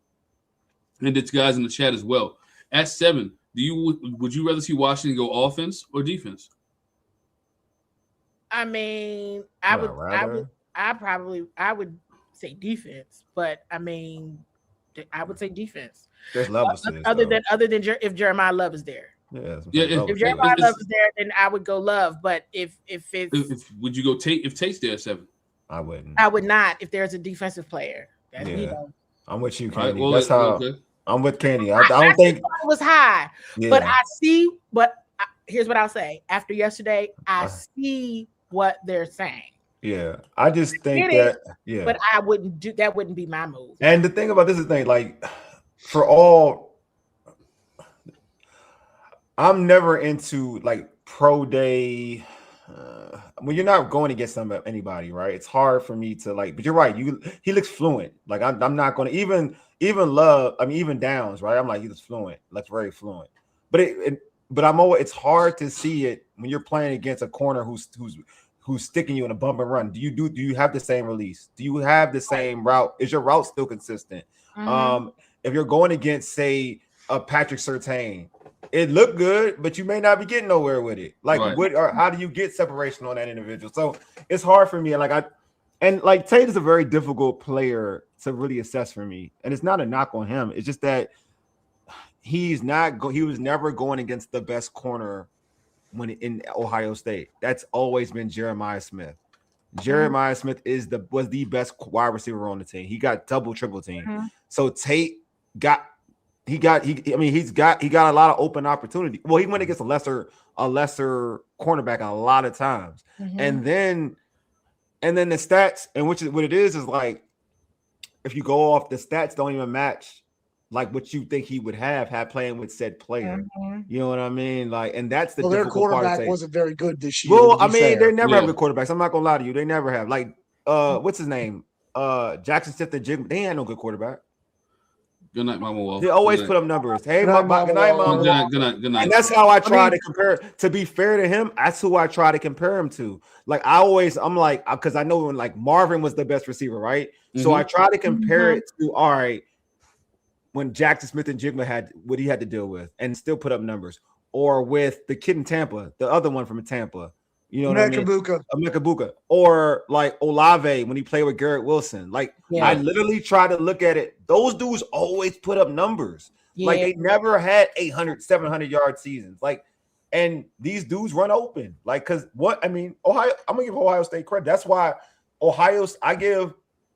and it's guys in the chat as well. At 7, would you rather see Washington go offense or defense? I mean, I would say defense, but I mean, I would say defense. There's levels to this, other than if Jeremiah Love is there. If Jeremiah Love is there, then I would go Love. But if would you go Tate if Tate's there at 7? I wouldn't. I would not if there's a defensive player. I'm with you, Candi. Well, that's how I'm with Candi. I don't think it was high, but I see. But here's what I'll say: after yesterday, I see what they're saying. Yeah, I just think that. Yeah, but I wouldn't do that. Wouldn't be my move. And the thing about this is the thing, like for all, I'm never into like pro day. When you're not going against anybody, right? It's hard for me to like. But you're right. He looks fluent. Like I'm not going to even Love. I mean, even Downs, right? I'm like he looks fluent. Looks very fluent. But it's hard to see it when you're playing against a corner who's sticking you in a bump and run. Do you have the same release? Do you have the same route? Is your route still consistent? If you're going against, say, a Patrick Surtain, it looked good, but you may not be getting nowhere with it. Like, how do you get separation on that individual? So it's hard for me. Like Tate is a very difficult player to really assess for me, and it's not a knock on him. It's just that he was never going against the best corner when in Ohio State. That's always been Jeremiah Smith. Jeremiah Smith was the best wide receiver on the team. He got triple team. So Tate he got a lot of open opportunity. Well, he went against a lesser cornerback a lot of times, and then the stats, and which is what it is like, if you go off the stats, don't even match like what you think he would have playing with said player. You know what I mean? Like, and that's the their difficult part. Quarterback wasn't very good this year. Well, I mean, they never have good quarterbacks. I'm not gonna lie to you, they never have. Like, what's his name? Jackson Smith and Jigma. They ain't no good quarterback. Good night, Mama Wolf. They always put up numbers. Hey, good night, Mama. Good night. And that's how I try to compare. To be fair to him, that's who I try to compare him to. Like, I'm like, because I know when like Marvin was the best receiver, right? So I try to compare it to, all right, when Jackson Smith and Jigma had what he had to deal with and still put up numbers, or with the kid in Tampa, the other one from Tampa, you know what I mean? Mekabuka, or like Olave when he played with Garrett Wilson. Like, I literally try to look at it. Those dudes always put up numbers. Like, they never had 800, 700-yard seasons. Like, and these dudes run open. Like, because Ohio, I'm gonna give Ohio State credit. That's why I give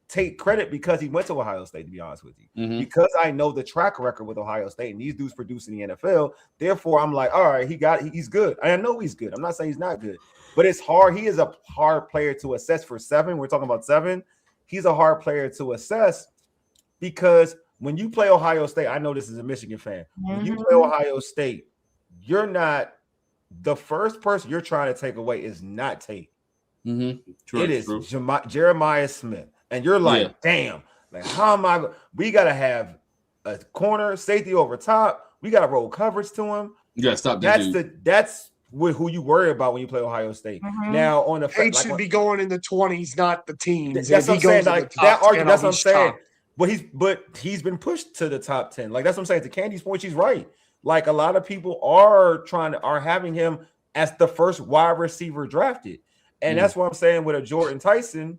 Tate credit because he went to Ohio State, to be honest with you, because I know the track record with Ohio State and these dudes produce in the NFL. Therefore, I'm like, all right, he's good. I know he's good. I'm not saying he's not good, but it's hard. He is a hard player to assess for 7. We're talking about 7. He's a hard player to assess because when you play Ohio State, I know this is a Michigan fan. When you play Ohio State, you're not the first person you're trying to take away is not Tate. It is Jeremiah Smith. And you're like, damn, like, how am I? We got to have a corner safety over top. We got to roll coverage to him. You got to stop that. That's who you worry about when you play Ohio State. Now, on the Tate should be going in the 20s, not the teens. That's what I'm saying. Like, that argument, that's what I'm saying. But he's been pushed to the top 10. Like, that's what I'm saying. To Candy's point, she's right. Like, a lot of people are having him as the first wide receiver drafted. And that's what I'm saying with a Jordan Tyson.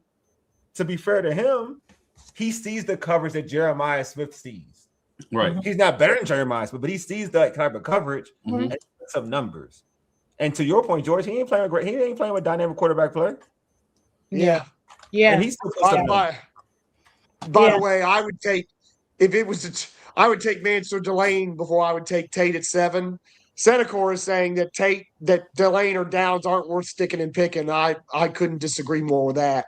To be fair to him, he sees the coverage that Jeremiah Smith sees. Right. He's not better than Jeremiah Smith, but he sees that type of coverage and some numbers. And to your point, George, he ain't playing with dynamic quarterback play. Yeah. And he's still by the way, I would take Mansour Delane before I would take Tate at 7. Senecor is saying that Delane or Downs aren't worth sticking and picking. I couldn't disagree more with that.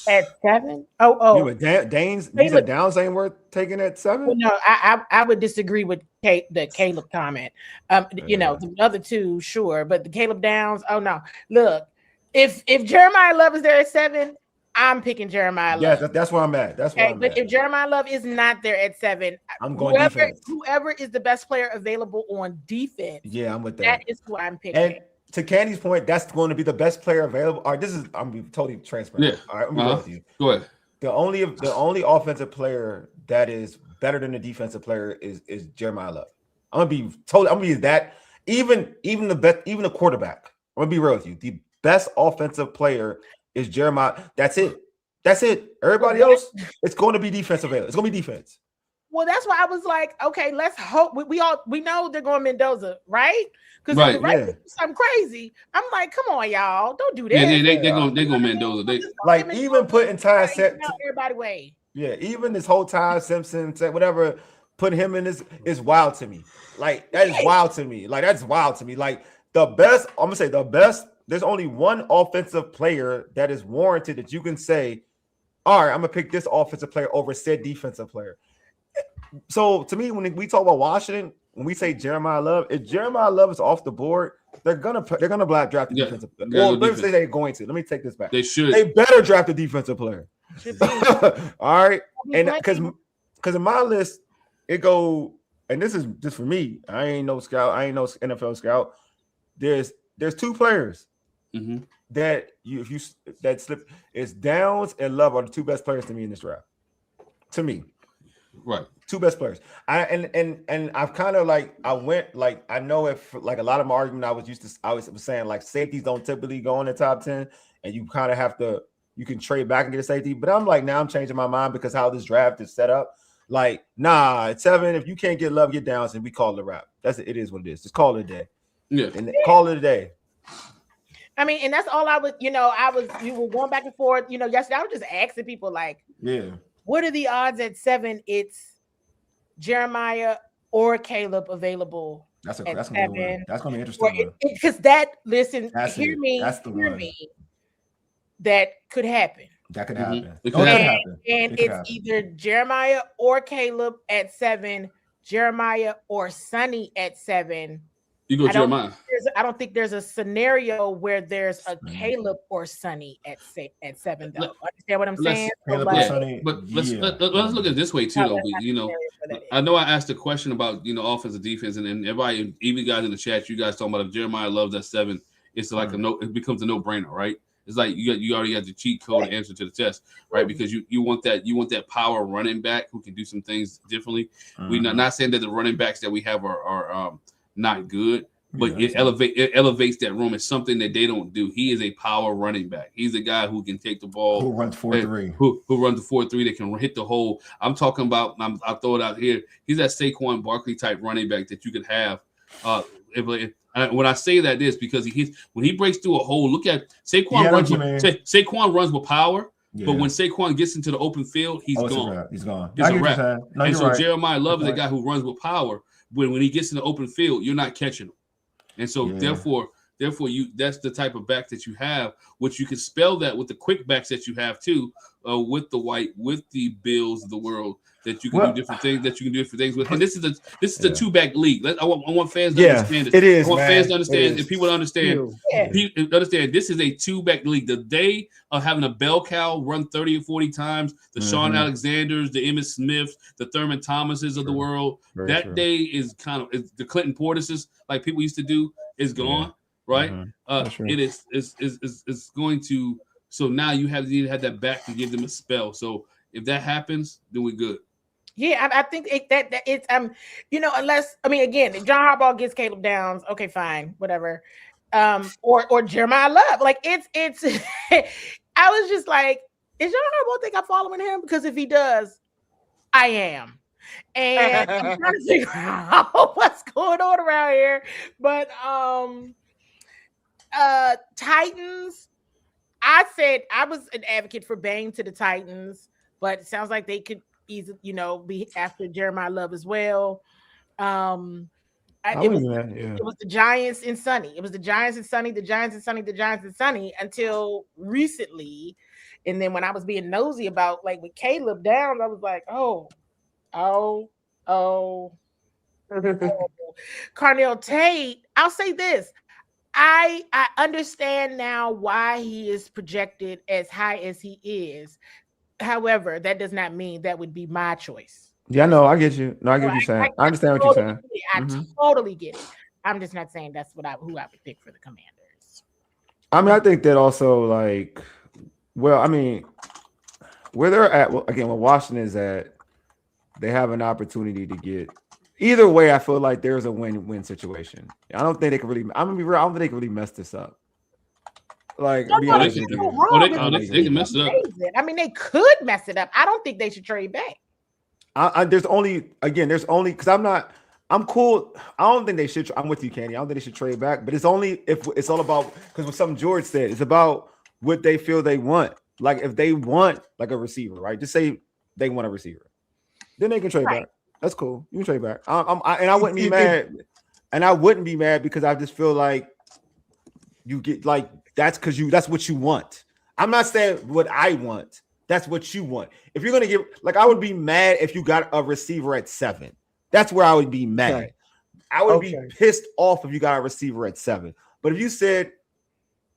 At 7? Oh. Downs ain't worth taking at 7? Well, no, I would disagree with the Caleb comment. The other two, sure, but the Caleb Downs, oh no. Look, if Jeremiah Love is there at 7, I'm picking Jeremiah Love. Yeah, that's where I'm at. But if Jeremiah Love is not there at 7, I'm going defense. Whoever is the best player available on defense, I'm with that. That is who I'm picking. And to Candy's point, that's going to be the best player available. All right, I'm being totally transparent. Yeah. All right, I'm going with you. Go ahead. The only offensive player that is better than the defensive player is Jeremiah Love. I'm gonna be that. Even the quarterback. I'm gonna be real with you. The best offensive player is Jeremiah. That's it. Everybody else, it's going to be defensive. It's going to be defense. Well, that's why I was like, okay, let's hope. We know they're going Mendoza, right? Because something crazy. I'm like, come on, y'all, don't do that. Yeah, they go Mendoza. They like even putting Ty everybody way. Yeah, even this whole Ty Simpson whatever, putting him in this is wild to me. Like that is wild to me. Like that's wild to me. Like the best. I'm gonna say the best. There's only one offensive player that is warranted that you can say, all right, I'm gonna pick this offensive player over said defensive player. So to me, when we talk about Washington, when we say Jeremiah Love, if Jeremiah Love is off the board, they're gonna draft the defensive player. Well, let me say they're going to. Let me take this back. They should. They better draft a defensive player. All right, and because in my list it go, and this is just for me. I ain't no scout. I ain't no NFL scout. There's two players that that slip is Downs and Love are the two best players to me in this draft. To me. Right. Two best players. And I've kind of I know if like a lot of my argument I was saying like safeties don't typically go in the top 10 and you kind of have to, you can trade back and get a safety, but I'm like, now I'm changing my mind because how this draft is set up. Like, nah, at 7, if you can't get Love, get Downs, and we call it a wrap. It is what it is. Just call it a day. Yeah. And call it a day. I mean, and that's all I was, you were going back and forth, yesterday I was just asking people like, yeah, what are the odds at 7 it's Jeremiah or Caleb available. That's gonna be a win. That's gonna be interesting. Because hear me. That could happen. That could happen. And it's either Jeremiah or Caleb at 7, Jeremiah or Sonny at 7. You go Jeremiah. I don't think there's a scenario where there's a Caleb or Sonny at 7 though. Understand what I'm saying? But let's look at it this way too, though. You know, I know I asked a question about offensive defense, and everybody, even guys in the chat, you guys talking about if Jeremiah loves at 7, it's like it becomes a no-brainer, right? It's like you already got the cheat code to answer to the test, right? Because you want that power running back who can do some things differently. We're not saying that the running backs that we have are not good, but it elevates that room. It's something that they don't do. He is a power running back. He's a guy who can take the ball, who runs 4-3, who runs the 4-3 that can hit the hole. I'm talking about. I'll throw it out here. He's that Saquon Barkley type running back that you could have. When I say that, is because when he breaks through a hole. Look at Saquon runs. Saquon runs with power. Yeah. But when Saquon gets into the open field, he's gone. He's gone. It's a wrap. And so Jeremiah Love is a guy who runs with power. When he gets in the open field, you're not catching him. And so therefore that's the type of back that you have, which you can spell that with the quick backs that you have too, with the White, with the Bills of the world, that you can do different things with. And this is a 2-back league. I want fans to understand this. It is. I want fans to understand, and people to understand. People understand this is a 2-back league. The day of having a bell cow run 30 or 40 times, the Sean Alexanders, the Emmitt Smiths, the Thurman Thomases of the world, that day is kind of the Clinton Portises, like people used to do, is gone. Right? It is going to. So now you need to have that back to give them a spell. So if that happens, then we're good. Yeah, I think that it's unless again, if John Harbaugh gets Caleb Downs, okay, fine, whatever. Or Jeremiah Love, like it's. I was just like, is John Harbaugh think I'm following him? Because if he does, I am. And I'm trying to figure out what's going on around here, but Titans. I said I was an advocate for Bane to the Titans, but it sounds like they could easily, be after Jeremiah Love as well. It was the Giants and Sonny. It was the Giants and Sonny, the Giants and Sonny, the Giants and Sonny until recently. And then when I was being nosy about like with Caleb Downs, I was like, oh. Carnell Tate, I'll say this. I understand now why he is projected as high as he is. However, that does not mean that would be my choice. Yeah, no, I get you. No, I get what you're saying. I understand what you're saying. I totally get it. I'm just not saying that's who I would pick for the Commanders. I think that also where they're at, again, where Washington is at, they have an opportunity to get. Either way, I feel like there's a win-win situation. I don't think they can really. I'm gonna be real. I don't think they can really mess this up. Like, they can mess it up. I mean, they could mess it up. I don't think they should trade back. There's only because I'm cool. I don't think they should. I'm with you, Candi. I don't think they should trade back. But it's only if it's all about, because what something George said, it's about what they feel they want. Like if they want like a receiver, right? Just say they want a receiver, then they can trade back. That's cool. You can trade back. I wouldn't be mad. And I wouldn't be mad because I just feel like you get like that's what you want. I'm not saying what I want. That's what you want. If you're gonna give, like, I would be mad if you got a receiver at 7. That's where I would be mad. Okay. I would be pissed off if you got a receiver at 7. But if you said,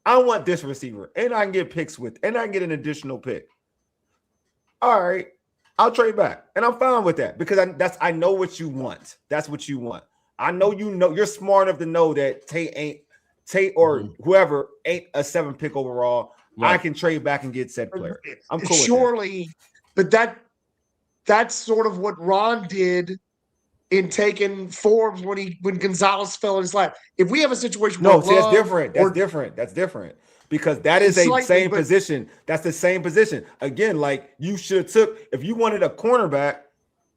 I want this receiver, and I can get picks with, and I can get an additional pick. All right. I'll trade back, and I'm fine with that because I know what you want. That's what you want. I know you're smart enough to know that Tate or whoever ain't a 7 pick overall. Right. I can trade back and get said player. I'm cool. Surely, with that. But that's sort of what Ron did in taking Forbes when Gonzalez fell in his lap. If we have a situation, that's different. That's different. Because that is a same position. That's the same position. Again, like you should have took, if you wanted a cornerback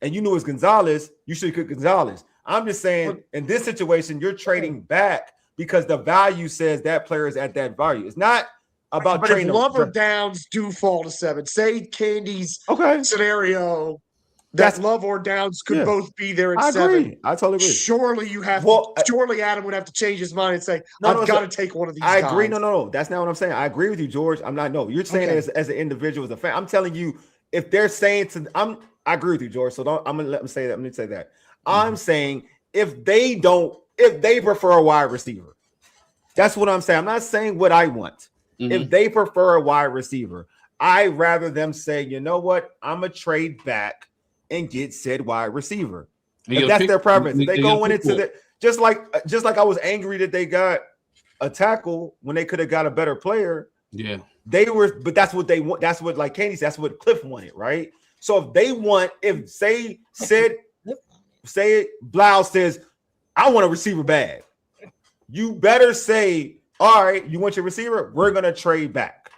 and you knew it was Gonzalez, you should have took Gonzalez. I'm just saying in this situation, you're trading back because the value says that player is at that value. It's not about trading. But if Love or Downs do fall to 7, say Candy's scenario, that Love or Downs could both be there at 7. I totally agree. Surely you have surely Adam would have to change his mind and say, I've got to take one of these guys. I agree. No. That's not what I'm saying. I agree with you, George. I'm not. No, you're saying as an individual, as a fan. I'm telling you, if they're saying I agree with you, George. So I'm gonna let them say that. I'm gonna say that. I'm saying if they prefer a wide receiver, that's what I'm saying. I'm not saying what I want. If they prefer a wide receiver, I'd rather them say, you know what, I'm gonna trade back and get said wide receiver. If that's their preference. If they go into the just like I was angry that they got a tackle when they could have got a better player. Yeah, they were, but that's what they want. That's what, like Candy said, that's what Cliff wanted, right? So if they want, if say Blau says, I want a receiver bad, you better say, all right, you want your receiver? We're gonna trade back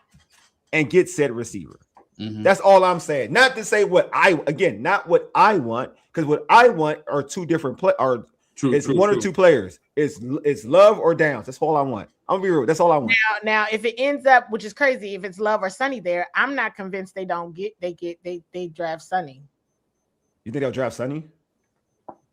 and get said receiver. That's all I'm saying. Not to say not what I want, because what I want are two different it's one or two players. It's Love or Downs. That's all I want. I'm gonna be real. That's all I want. Now, if it ends up, which is crazy, if it's Love or Sonny there, I'm not convinced they draft Sonny. You think they'll draft Sonny?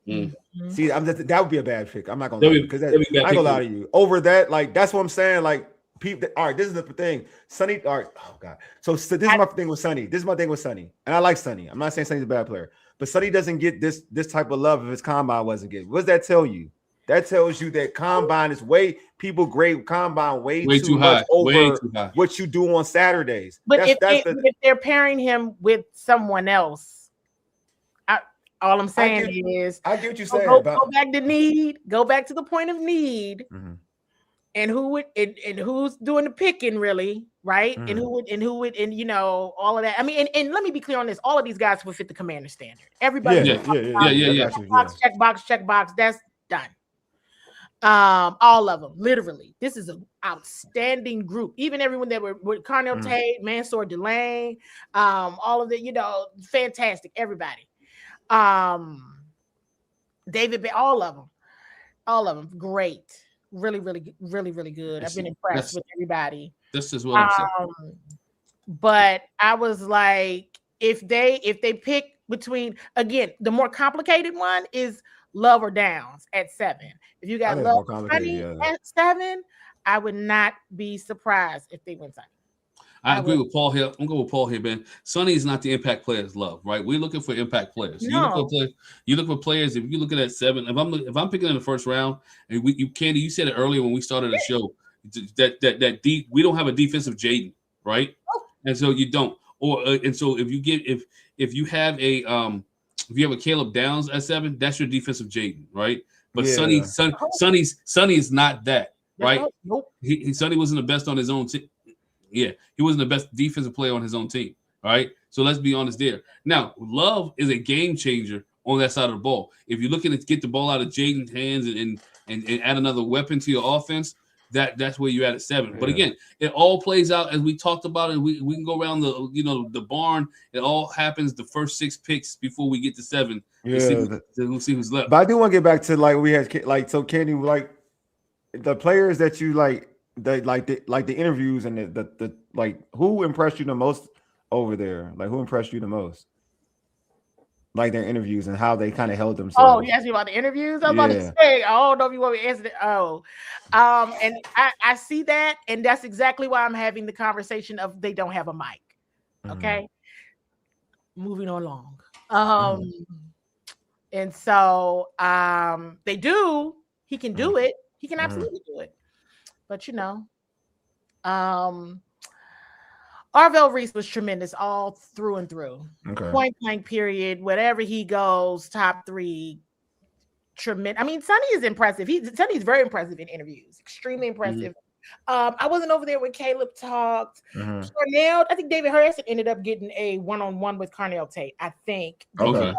See, that would be a bad pick. I'm not gonna lie, because I ain't gonna lie to you. Over that, like that's what I'm saying. Like people, all right, this is the thing. Sonny, all right, oh god. So this is my thing with Sonny. This is my thing with Sonny, and I like Sonny. I'm not saying Sonny's a bad player, but Sonny doesn't get this type of love if his combine wasn't getting. What does that tell you? That tells you that combine is people grade combine way too high over what you do on Saturdays. But if they're pairing him with someone else, all I'm saying is I get what you're saying. Go back to need. Go back to the point of need, and who's doing the picking really, right? And who would you know, all of that. I mean, and let me be clear on this: all of these guys would fit the commander standard. Everybody, check box. That's done. All of them, literally. This is an outstanding group. Even everyone that were with Carnell Tate, Mansour Delane, all of the, you know, fantastic. Everybody. David Bay, all of them, great. Really good. I've been impressed with everybody. This is what I'm saying. But I was like, if they pick between, again, the more complicated one is Love or Downs at 7. If you got Love Sonny at 7, I would not be surprised if they went Sonny. I agree with Paul here. I'm going with Paul here, man. Sonny is not the impact players Love, right? We're looking for impact players. No. You look for players. If you're looking at 7, if I'm picking in the first round, and Candy, you said it earlier when we started the show that deep, we don't have a defensive Jaden, right? Oh. And so you don't. And so if you have a Caleb Downs at 7, that's your defensive Jaden, right? But Sonny is not that, right? Nope. Sonny wasn't the best on his own team. Yeah, he wasn't the best defensive player on his own team. All right, so let's be honest there. Now, Love is a game changer on that side of the ball. If you're looking to get the ball out of Jaden's hands and add another weapon to your offense, that's where you're at 7. Yeah. But again, it all plays out as we talked about it. We can go around the barn. It all happens the first 6 picks before we get to 7. Yeah, we'll see who's left. But I do want to get back to like we had like so Candy, like the players that you like. The interviews and the like, who impressed you the most over there? Like, who impressed you the most? Like their interviews and how they kind of held themselves. Oh, you asked me about the interviews? I was about to say, I don't know if you want me to answer that. And I see that, and that's exactly why I'm having the conversation of they don't have a mic. Okay, moving along. And so they do. He can do it. He can absolutely do it. But, you know, Arvell Reeves was tremendous all through and through. Okay. Point blank period. Whatever he goes, top 3. Tremendous. I mean, Sonny is impressive. Sonny's very impressive in interviews. Extremely impressive. I wasn't over there when Caleb talked. Carnell, I think David Harrison ended up getting a one-on-one with Carnell Tate, I think. Okay.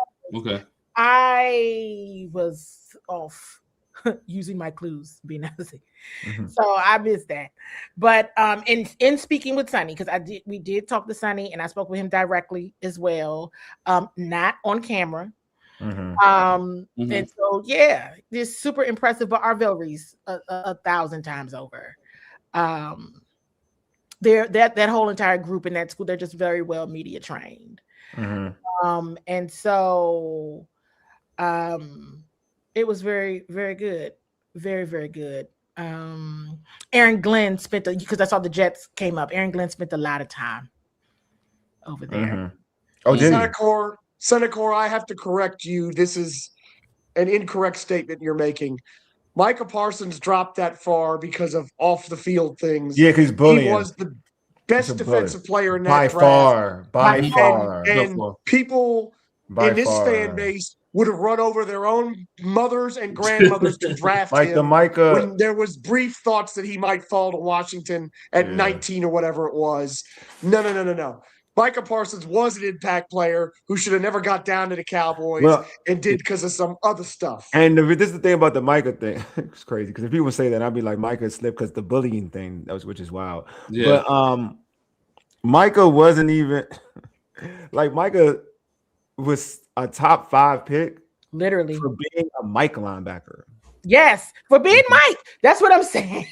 I was off. Using my clues, being honest. So I missed that. But in speaking with Sonny, because we did talk to Sonny and I spoke with him directly as well, not on camera. And so this super impressive, but Arvell Reeves 1,000 times over. That whole entire group in that school, they're just very well media trained. And so it was very, very good. Very, very good. Aaron Glenn spent because I saw the Jets came up. Aaron Glenn spent a lot of time over there. Oh, did Senecor, I have to correct you. This is an incorrect statement you're making. Micah Parsons dropped that far because of off the field things. Yeah, because he was the best defensive player in that draft. By far. And people in this fan base would have run over their own mothers and grandmothers to draft him when there was brief thoughts that he might fall to Washington at 19 or whatever it was. No. Micah Parsons was an impact player who should have never got down to the Cowboys and did because of some other stuff. And this is the thing about the Micah thing. It's crazy because if people say that, I'd be like, Micah slipped because the bullying thing, which is wild. Yeah. But Micah wasn't even like Micah was a top 5 pick. Literally. For being a Mike linebacker. Yes, for being Mike. That's what I'm saying.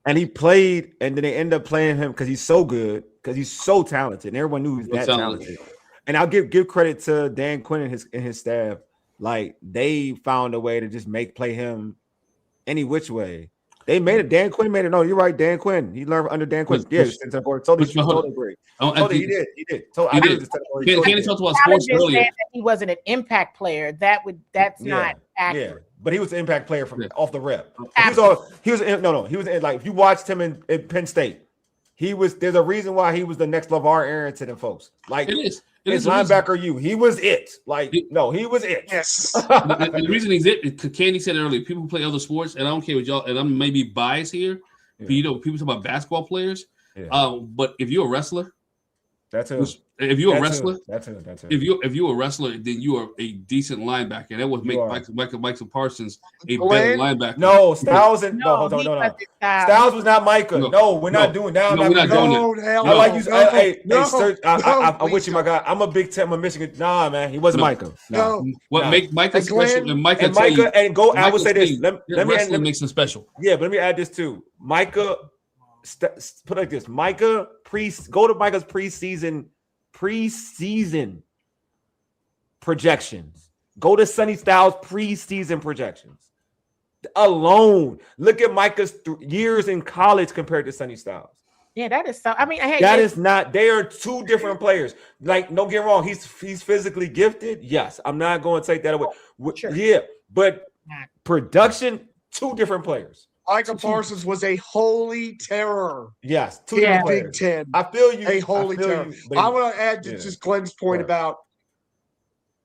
And he played, and then they end up playing him because he's so good, because he's so talented. And everyone knew he was that talented. And I'll give credit to Dan Quinn and his staff. Like, they found a way to just play him any which way. They made it. Dan Quinn made it. No, you're right. Dan Quinn. He learned under Dan Quinn. Totally agree. He did. Candy talked about sports earlier. He wasn't an impact player. That's not accurate. Yeah, but he was an impact player from off the rip. He was like, if you watched him in Penn State, there's a reason why he was the next LeVar Arrington and folks. Like, his linebacker, he was it. Like, he was it. Yes. The reason he's it, Candy said earlier, people who play other sports, and I don't care what y'all, and I'm maybe biased here, but people talk about basketball players. Yeah. But if you're a wrestler, that's it. If you're a wrestler, that's it. If you're a wrestler, then you are a decent linebacker, and that would make Michael Parsons a better linebacker. No, Styles and no. Styles was not Micah. No, we're not doing that. No, we're not doing it. I like you. I'm with you, my guy. I'm a Big Ten. I'm a Michigan. Nah, man, he wasn't Micah. No. What make Micah special? And Micah and go. I would say this. Let me make him special. Yeah, but let me add this too. Micah, put it like this. Micah go to Micah's preseason projections. Go to Sonny Styles' preseason projections. Alone, look at Micah's years in college compared to Sonny Styles. Yeah, that is so. I mean, is not. They are two different players. Like, don't get wrong. He's physically gifted. Yes, I'm not going to take that away. Sure. Yeah, but production, two different players. Micah Parsons was a holy terror. Yes, two different Big Ten. I feel you. A holy terror. I want to add to just Glenn's point about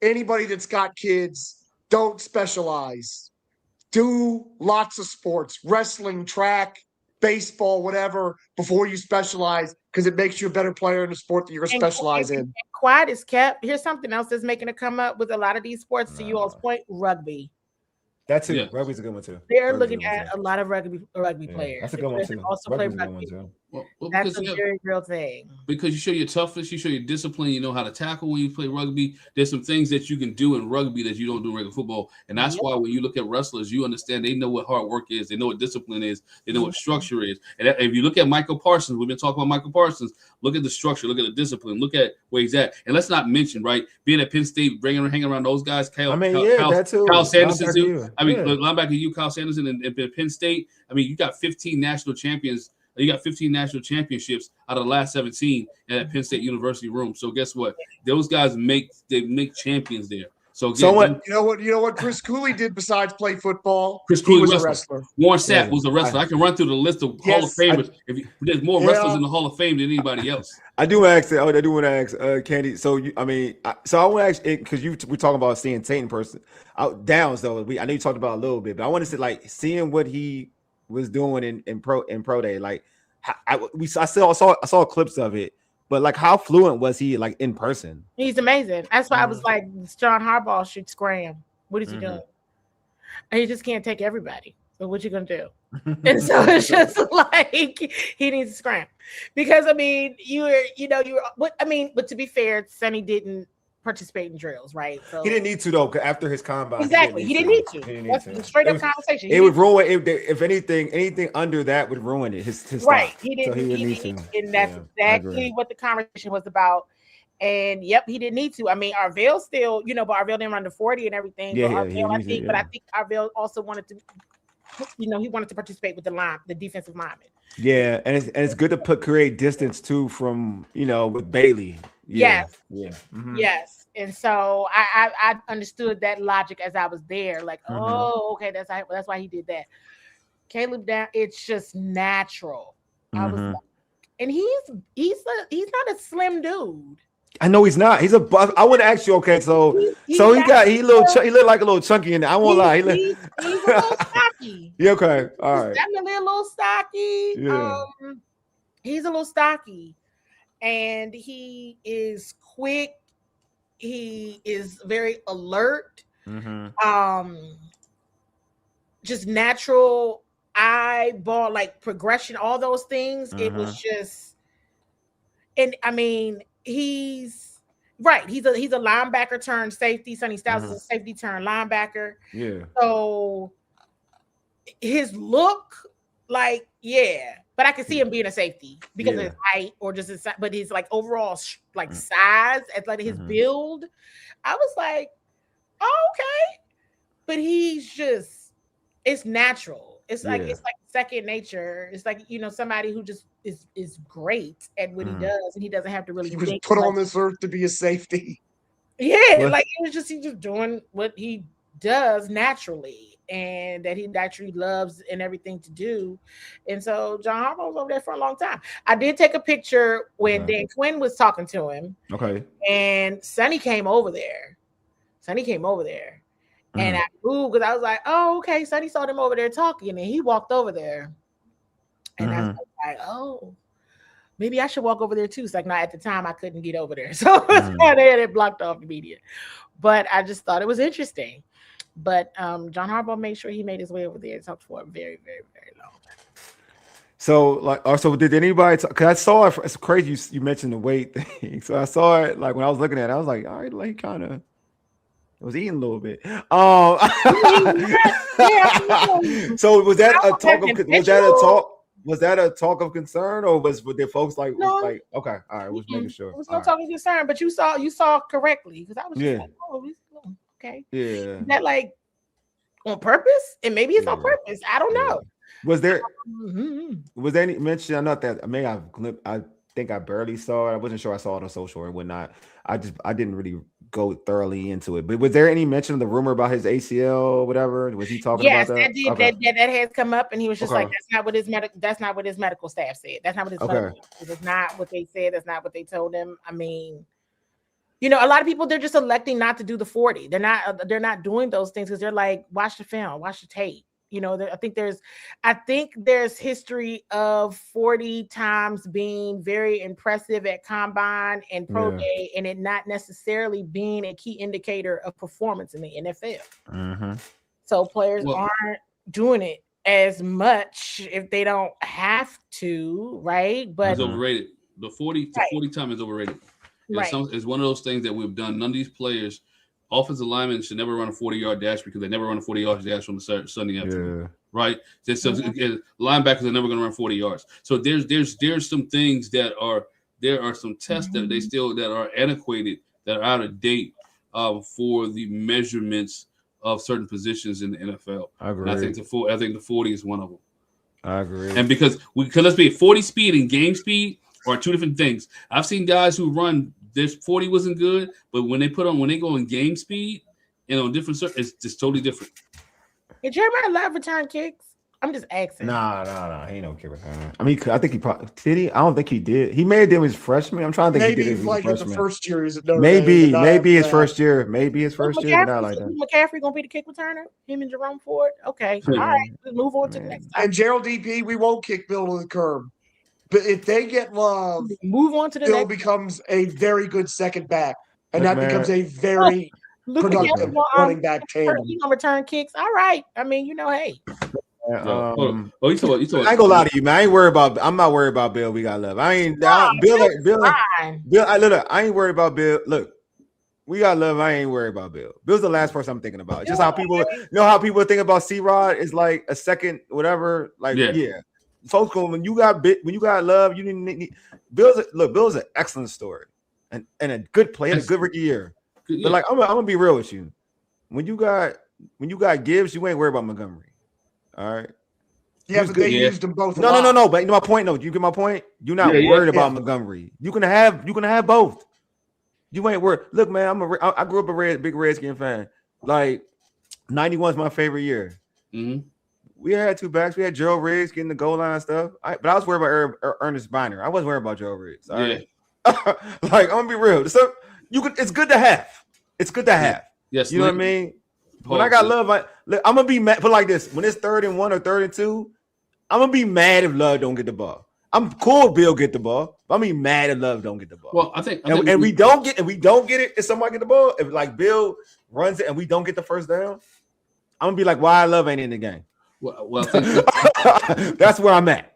anybody that's got kids, don't specialize. Do lots of sports, wrestling, track, baseball, whatever, before you specialize, because it makes you a better player in the sport that you're going to specialize in. Quiet is kept. Here's something else that's making it come up with a lot of these sports, to you all's point, rugby. That's it. Yeah. Rugby's a good one too. They're looking at a lot of rugby players. That's a good one too. Also play rugby. Well, that's a very real thing. Because you show your toughness, you show your discipline, you know how to tackle when you play rugby. There's some things that you can do in rugby that you don't do in regular football. And that's why when you look at wrestlers, you understand they know what hard work is, they know what discipline is, they know what structure is. And if you look at Michael Parsons, we've been talking about Michael Parsons, look at the structure, look at the discipline, look at where he's at. And let's not mention, right, being at Penn State, hanging around those guys, Kyle Sanderson too. Linebacker Kyle Sanderson and Penn State. I mean, you got 15 national champions. You got 15 national championships out of the last 17 at Penn State University room. So guess what? Those guys make champions there. So again, you know what Chris Cooley did besides play football? Chris Cooley was a wrestler. Warren Sapp was a wrestler. I can run through the list of Hall of Famers. There's more wrestlers in the Hall of Fame than anybody else. I do want to ask Candy. So I want to ask because we're talking about seeing Tate in person. Downs though, I know you talked about a little bit, but I want to say like seeing what he was doing in pro day. Like I saw clips of it. But like, how fluent was he like in person? He's amazing. That's why I was like, John Harbaugh should scram. What is he doing? And he just can't take everybody. So what you gonna do? And so it's just like he needs to scram because I mean, but to be fair, Sonny didn't participate in drills, right? So he didn't need to though. After his combine, exactly, he didn't need to. That's a straight up conversation. It would ruin if anything under that would ruin it. His right. Stuff. He didn't. So he would need to. And that's exactly what the conversation was about. And yep, he didn't need to. I mean, Arvell still, but Arvell didn't run the 40 and everything. Yeah, but Arvell, but I think Arvell also wanted to, he wanted to participate with the defensive lineman. Yeah, and it's good to create distance too from with Bailey. Yes. Mm-hmm. Yes. And so I understood that logic as I was there. Like, oh, okay, that's why he did that. Caleb down, it's just natural. I was like, and he's not a slim dude. I know he's not. He's a buff. I would ask you. Okay, so he looked like a little chunky in there. I won't lie. He's a little stocky. Yeah. Okay. All right. Definitely a little stocky. Yeah. He's a little stocky, and he is quick. He is very alert. Just natural eyeball, like progression, all those things. It was just, and I mean, he's right. He's a linebacker turned safety. Sonny Styles is a safety turned linebacker. Yeah. So his look, like, but I can see him being a safety because of his height or just his, but his like overall like size, athletic, his build. I was like, oh, okay, but he's just, it's natural. It's like second nature. It's like somebody who just is great at what he does, and he doesn't have to really. He was put on this earth to be a safety. Yeah, like he's just doing what he does naturally, and that he naturally loves and everything to do. And so John Harbaugh was over there for a long time. I did take a picture when Dan Quinn was talking to him. Okay, and Sonny came over there. And I moved because I was like, oh, okay. Sonny saw them over there talking, and he walked over there. And I was like, oh, maybe I should walk over there too. It's like, no, at the time I couldn't get over there. So they had it blocked off the media. But I just thought it was interesting. But John Harbaugh made sure he made his way over there and talked for a very, very, very long time. So, like, also, did anybody? Because I saw it. It's crazy you mentioned the weight thing. So I saw it like when I was looking at it, I was like, all right, like kind of. Was eating a little bit. So was that a talk of was that a talk of concern, or were there folks like okay, all right, was making sure. It was no talk of concern, but you saw correctly because I was just like, oh, okay. Yeah. Is that like on purpose? And maybe it's on purpose. I don't know. Was there any mention? I know that I think I barely saw it. I wasn't sure I saw it on social or whatnot. I didn't really go thoroughly into it. But was there any mention of the rumor about his ACL or whatever? Was he talking about that? Yes, that did. That has come up, and he was just like, that's not what his medical staff said. That's not what his medical staff said. It's not what they said. That's not what they told him. I mean, a lot of people, they're just electing not to do the 40. They're not doing those things because they're like, watch the film, watch the tape. I think there's history of 40 times being very impressive at combine and pro day, and it not necessarily being a key indicator of performance in the NFL. So players aren't doing it as much if they don't have to, right? But it's overrated. The 40 time is overrated. It's one of those things that we've done. None of these players. Offensive linemen should never run a 40-yard dash because they never run a 40-yard dash on the Sunday afternoon, right? Linebackers are never going to run 40 yards. So there's some things there are some tests that are antiquated, that are out of date for the measurements of certain positions in the NFL. I agree. And I think the 40 is one of them. I agree. And because let's be 40 speed and game speed are two different things. I've seen guys who run. This 40 wasn't good, but when they go in game speed and on different it's just totally different. Did Jeremiah Love return kicks? I'm just asking. Nah. He ain't no kick return. I mean, I think he probably did. He? I don't think he did. He may have done his freshman. I'm trying to think. Maybe he did like his the first year. Maybe his first year. Maybe his first year. But not like that. McCaffrey gonna be the kick returner. Him and Jerome Ford. Okay, all right. Let's move on to the next time. And Gerald DP, we won't kick Bill to the curb. But if they get Love, move on to the Bill next. becomes a very good second back, and that becomes a very productive running back tandem. He's gonna return kicks. All right. I mean, hey. You talking? I ain't gonna lie to you, man. I'm not worried about Bill. We got Love. I ain't Bill. I ain't worried about Bill. Look, we got Love. I ain't worried about Bill. Bill's the last person I'm thinking about. It's just how people think about C-Rod is like a second, whatever. Like, folks, when you got Love, you didn't need Bill's an excellent story. and a good play, and a good rookie year. But like, I'm gonna be real with you. When you got Gibbs, you ain't worried about Montgomery. All right. Yeah, but they used them both. No. But you know my point. No, you get my point. You're not worried about Montgomery. You can have both. You ain't worried. Look, man, I grew up a big Redskin fan. Like 91 is my favorite year. Mm-hmm. We had two backs. We had Joe Riggs getting the goal line stuff. But I was worried about Ernest Biner. I wasn't worried about Joe Riggs. All right. Like, I'm gonna be real. So it's good to have. It's good to have. Yes. You know what I mean? When I got Love, I'm gonna be mad. Put like this: when it's 3rd and 1 or 3rd and 2, I'm gonna be mad if Love don't get the ball. I'm cool if Bill get the ball, but I'm gonna be mad if Love don't get the ball. Well, I think we don't get it if somebody get the ball. If like Bill runs it and we don't get the first down, I'm gonna be like, why Love ain't in the game? Well, I think that's where I'm at.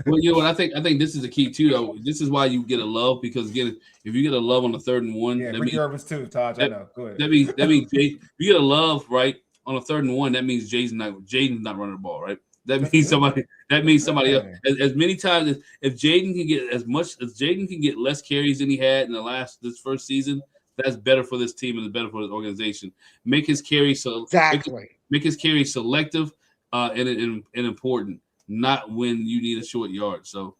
Well, you know what? I think this is the key too, though. This is why you get a Love, because again, if you get a Love on the 3rd and 1, that means Irvin's too, Taj. I know. Go ahead. That means you get a Love right on a 3rd and 1. That means Jaden's not running the ball, right? That means somebody. That means somebody else. As many times as if Jaden can get Jaden can get less carries than he had in this first season, that's better for this team and it's better for this organization. Make his carry make his carry selective and important. Not when you need a short yard. So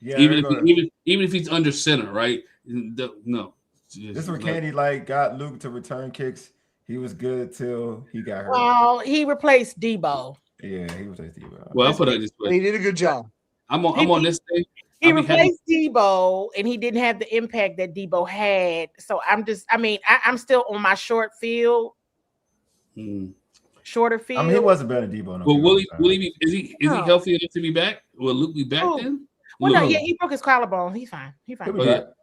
even if he's under center, right? No. This is where Candi got Luke to return kicks. He was good till he got hurt. Well, he replaced Debo. Yeah, he replaced Debo. Well, I'll put it this way. He did a good job. I'm on this thing. He replaced Debo, and he didn't have the impact that Debo had. So I'm still on my short field. Shorter field. I mean, he wasn't better than Debo. Well, will he be? Is he healthy enough to be back? Will Luke be back then? Well, no, he broke his collarbone. He's fine. He's fine.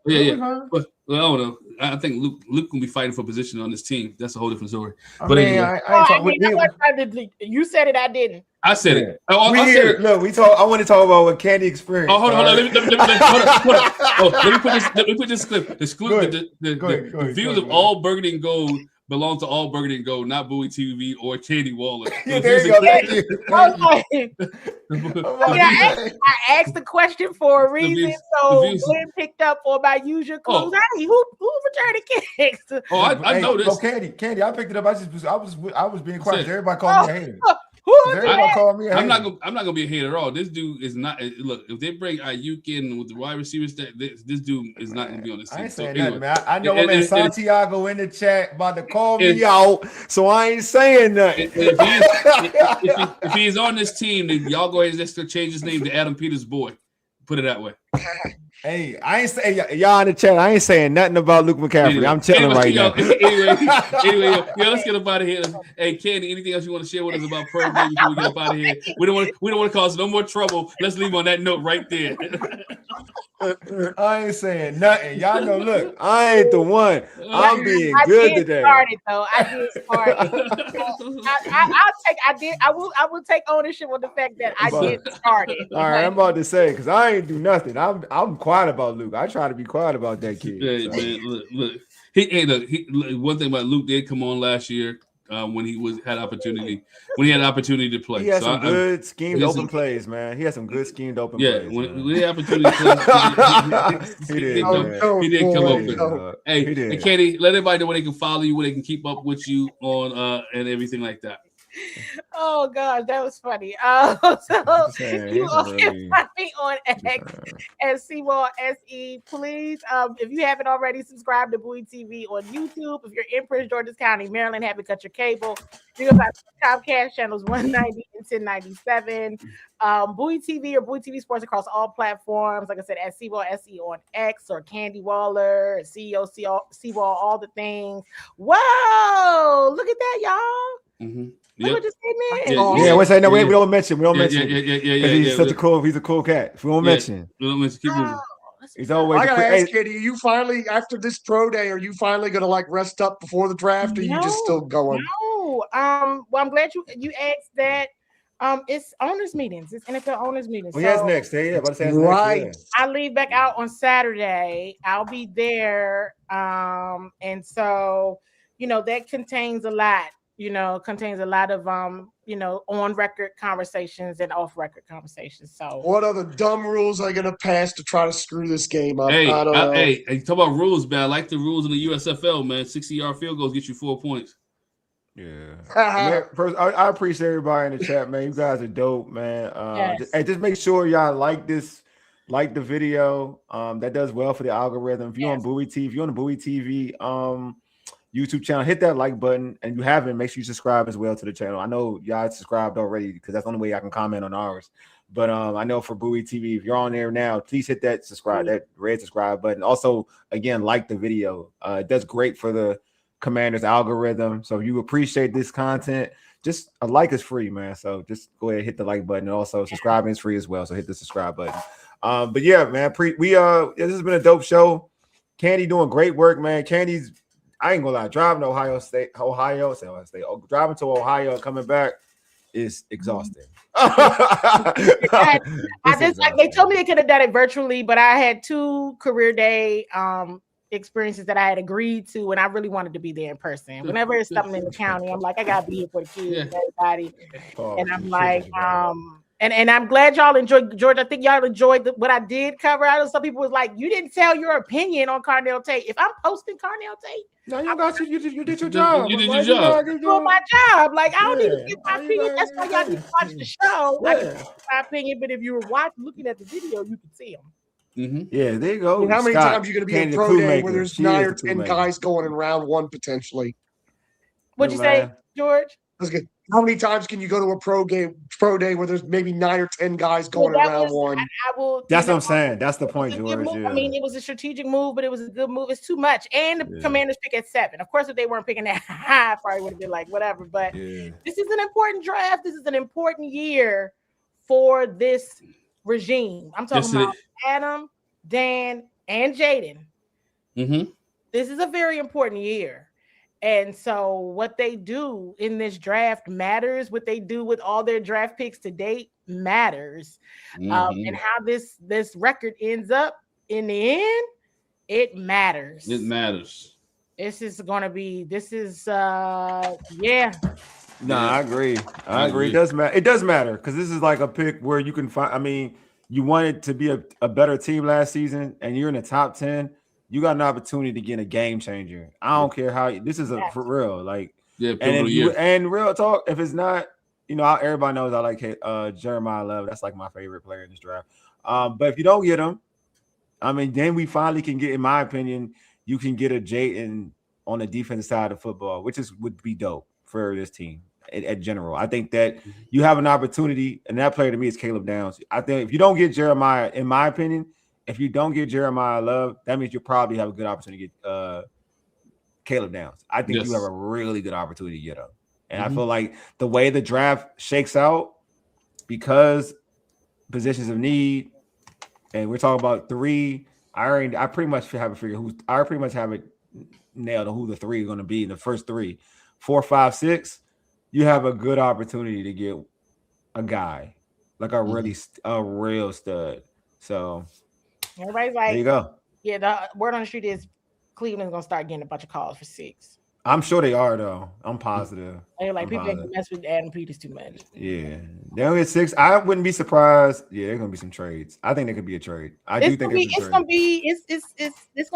Yeah. Well, I don't know. I think Luke can be fighting for position on this team. That's a whole different story. You said it. I didn't. I said it. Look, I want to talk about what Candi experienced. Oh, hold on. Let me put this clip. The views of All Burgundy and Gold belong to All Burgundy and Gold, not Bowie TV or Candi Waller. There you go. Thank you. I asked the question for a reason, so Glenn picked up for my usual clues. Hey, who returned the kicks? Oh, I know this. Oh, Candi, I picked it up. I was being quiet. Everybody called me a hater. I'm not gonna be a hater at all. This dude is not. Look, if they bring Ayuk in with the wide receivers, this dude is not gonna be on this team. I ain't saying nothing, man. I know man Santiago in the chat about to call me out, so I ain't saying nothing. If he's on this team, then y'all go ahead and just change his name to Adam Peters' boy. Put it that way. Hey, I ain't saying y'all in the chat. I ain't saying nothing about Luke McCaffrey. I'm chilling right now. Anyway, let's get up out of here. Hey, Candi, anything else you want to share with us about Pearl Day before we get up out of here? We don't want to cause no more trouble. Let's leave on that note right there. I ain't saying nothing. Y'all know. Look, I ain't the one. I'm being good today. I did start it. I will take ownership of the fact that I did start it. All right, I'm about to say because I ain't do nothing. I'm quiet about Luke. I try to be quiet about that kid. Hey, man, look. One thing about Luke did come on last year when he had opportunity to play. He had some good schemed open plays, man. He had some good schemed open plays. Yeah, when he had opportunity to play, he did come up with it. Hey, and Candi, let everybody know where they can follow you, where they can keep up with you on and everything like that. Oh gosh, that was funny. You can find me on X at Sewall SE. Please, if you haven't already, subscribe to Bowie TV on YouTube. If you're in Prince George's County, Maryland, haven't cut your cable, you can find Comcast channels 190 and 1097. Bowie TV or Bowie TV Sports across all platforms. Like I said, at Sewall SE on X or Candi Waller, CEO Sewall, all the things. Whoa, look at that, y'all. Mm-hmm. Look what just came in. Yeah, we say no. We don't mention. He's such a cool cat. We don't mention. We don't mention. Keep moving. He's always. I gotta ask, Candi, are you finally after this pro day? Are you finally gonna rest up before the draft? Or are you just still going? No. Well, I'm glad you asked that. It's owners meetings. It's NFL owners meetings. Well, yes, next. Right. Next, I leave back out on Saturday. I'll be there. And so that contains a lot. contains a lot of on record conversations and off record conversations. So what other dumb rules are going to pass to try to screw this game up? Hey, I don't know. Hey, talk about rules, man. I like the rules in the USFL, man. 60-yard field goals get you 4 points. Yeah. Man, first, I appreciate everybody in the chat, man. You guys are dope, man. yes. Just make sure y'all like the video. That does well for the algorithm. If you're on Bowie TV, if you're on the Bowie TV YouTube channel, hit that like button. And if you haven't, make sure you subscribe as well to the channel. I know y'all subscribed already because that's the only way I can comment on ours. But I know for Bowie TV, if you're on there now, please hit that red subscribe button. Also, again, like the video. It does great for the Commanders algorithm. So if you appreciate this content, just a like is free, man. So just go ahead and hit the like button. And also subscribing is free as well. So hit the subscribe button. But yeah, man, this has been a dope show. Candi doing great work, man. Candi's, I ain't gonna lie, driving to Ohio, driving to Ohio and coming back is exhausting. They told me they could have done it virtually, but I had 2 career day experiences that I had agreed to, and I really wanted to be there in person. Whenever it's something in the county, I'm like, I gotta be here for the kids, everybody. And I'm like, and I'm glad y'all enjoyed. George, I think y'all enjoyed what I did cover. I know some people was like, you didn't tell your opinion on Carnell Tate. If I'm posting Carnell Tate, no, you did your job. You did your job. Doing my job. Like, I don't need to give my opinion. That's why y'all need to watch the show. I can give my opinion, but if you were looking at the video, you could see them. Mm-hmm. Yeah, there you go. How many times are you going to be in pro day where there's 9 or 10 guys going in round 1 potentially? What'd you say, George? That's good. How many times can you go to a pro day where there's maybe 9 or 10 guys going in round 1? That's what I'm saying. That's the point, George. I mean, it was a strategic move, but it was a good move. It's too much. And the Commanders pick at 7. Of course, if they weren't picking that high, I probably would have been like, whatever. But this is an important draft. This is an important year for this regime. I'm talking about Adam, Dan, and Jaden. Mm-hmm. This is a very important year. And so what they do in this draft matters. What they do with all their draft picks to date matters. And how this record ends up in the end, it matters. It matters. This is going to be, No, I agree. It does matter. It does matter because this is like a pick where you can find, I mean, you wanted to be a better team last season and you're in the top 10. You got an opportunity to get a game changer. I don't care how this is for real. Like, and real talk, if it's not, everybody knows I like Jeremiah Love. That's like my favorite player in this draft. But if you don't get him, I mean, then we finally can get, in my opinion, you can get a Jayden on the defensive side of football, which would be dope for this team at general. I think that you have an opportunity, and that player to me is Caleb Downs. I think if you don't get Jeremiah, in my opinion, if you don't get Jeremiah Love, that means you probably have a good opportunity to get Caleb Downs. I think you have a really good opportunity to get him. And I feel like the way the draft shakes out, because positions of need, and we're talking about 3, I pretty much have it nailed on who the 3 are going to be in the first 3. 4, 5, 6, you have a good opportunity to get a guy, like a real stud. So everybody's like, there you go. Yeah, the word on the street is Cleveland's gonna start getting a bunch of calls for 6. I'm sure they are, though. I'm positive. They're like, people ain't mess with Adam Peters too much. Yeah, they'll get 6. I wouldn't be surprised. Yeah, there's gonna be some trades. I think there could be a trade. It's gonna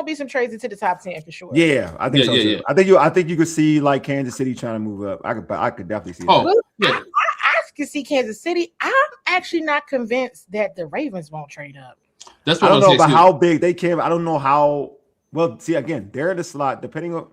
be some trades into the top 10 for sure. Yeah, I think so too. Yeah. I think you could see like Kansas City trying to move up. I could definitely see that. I can see Kansas City. I'm actually not convinced that the Ravens won't trade up. That's what I don't know about how big they can. I don't know how. Well, see, again, they're in the slot. Depending on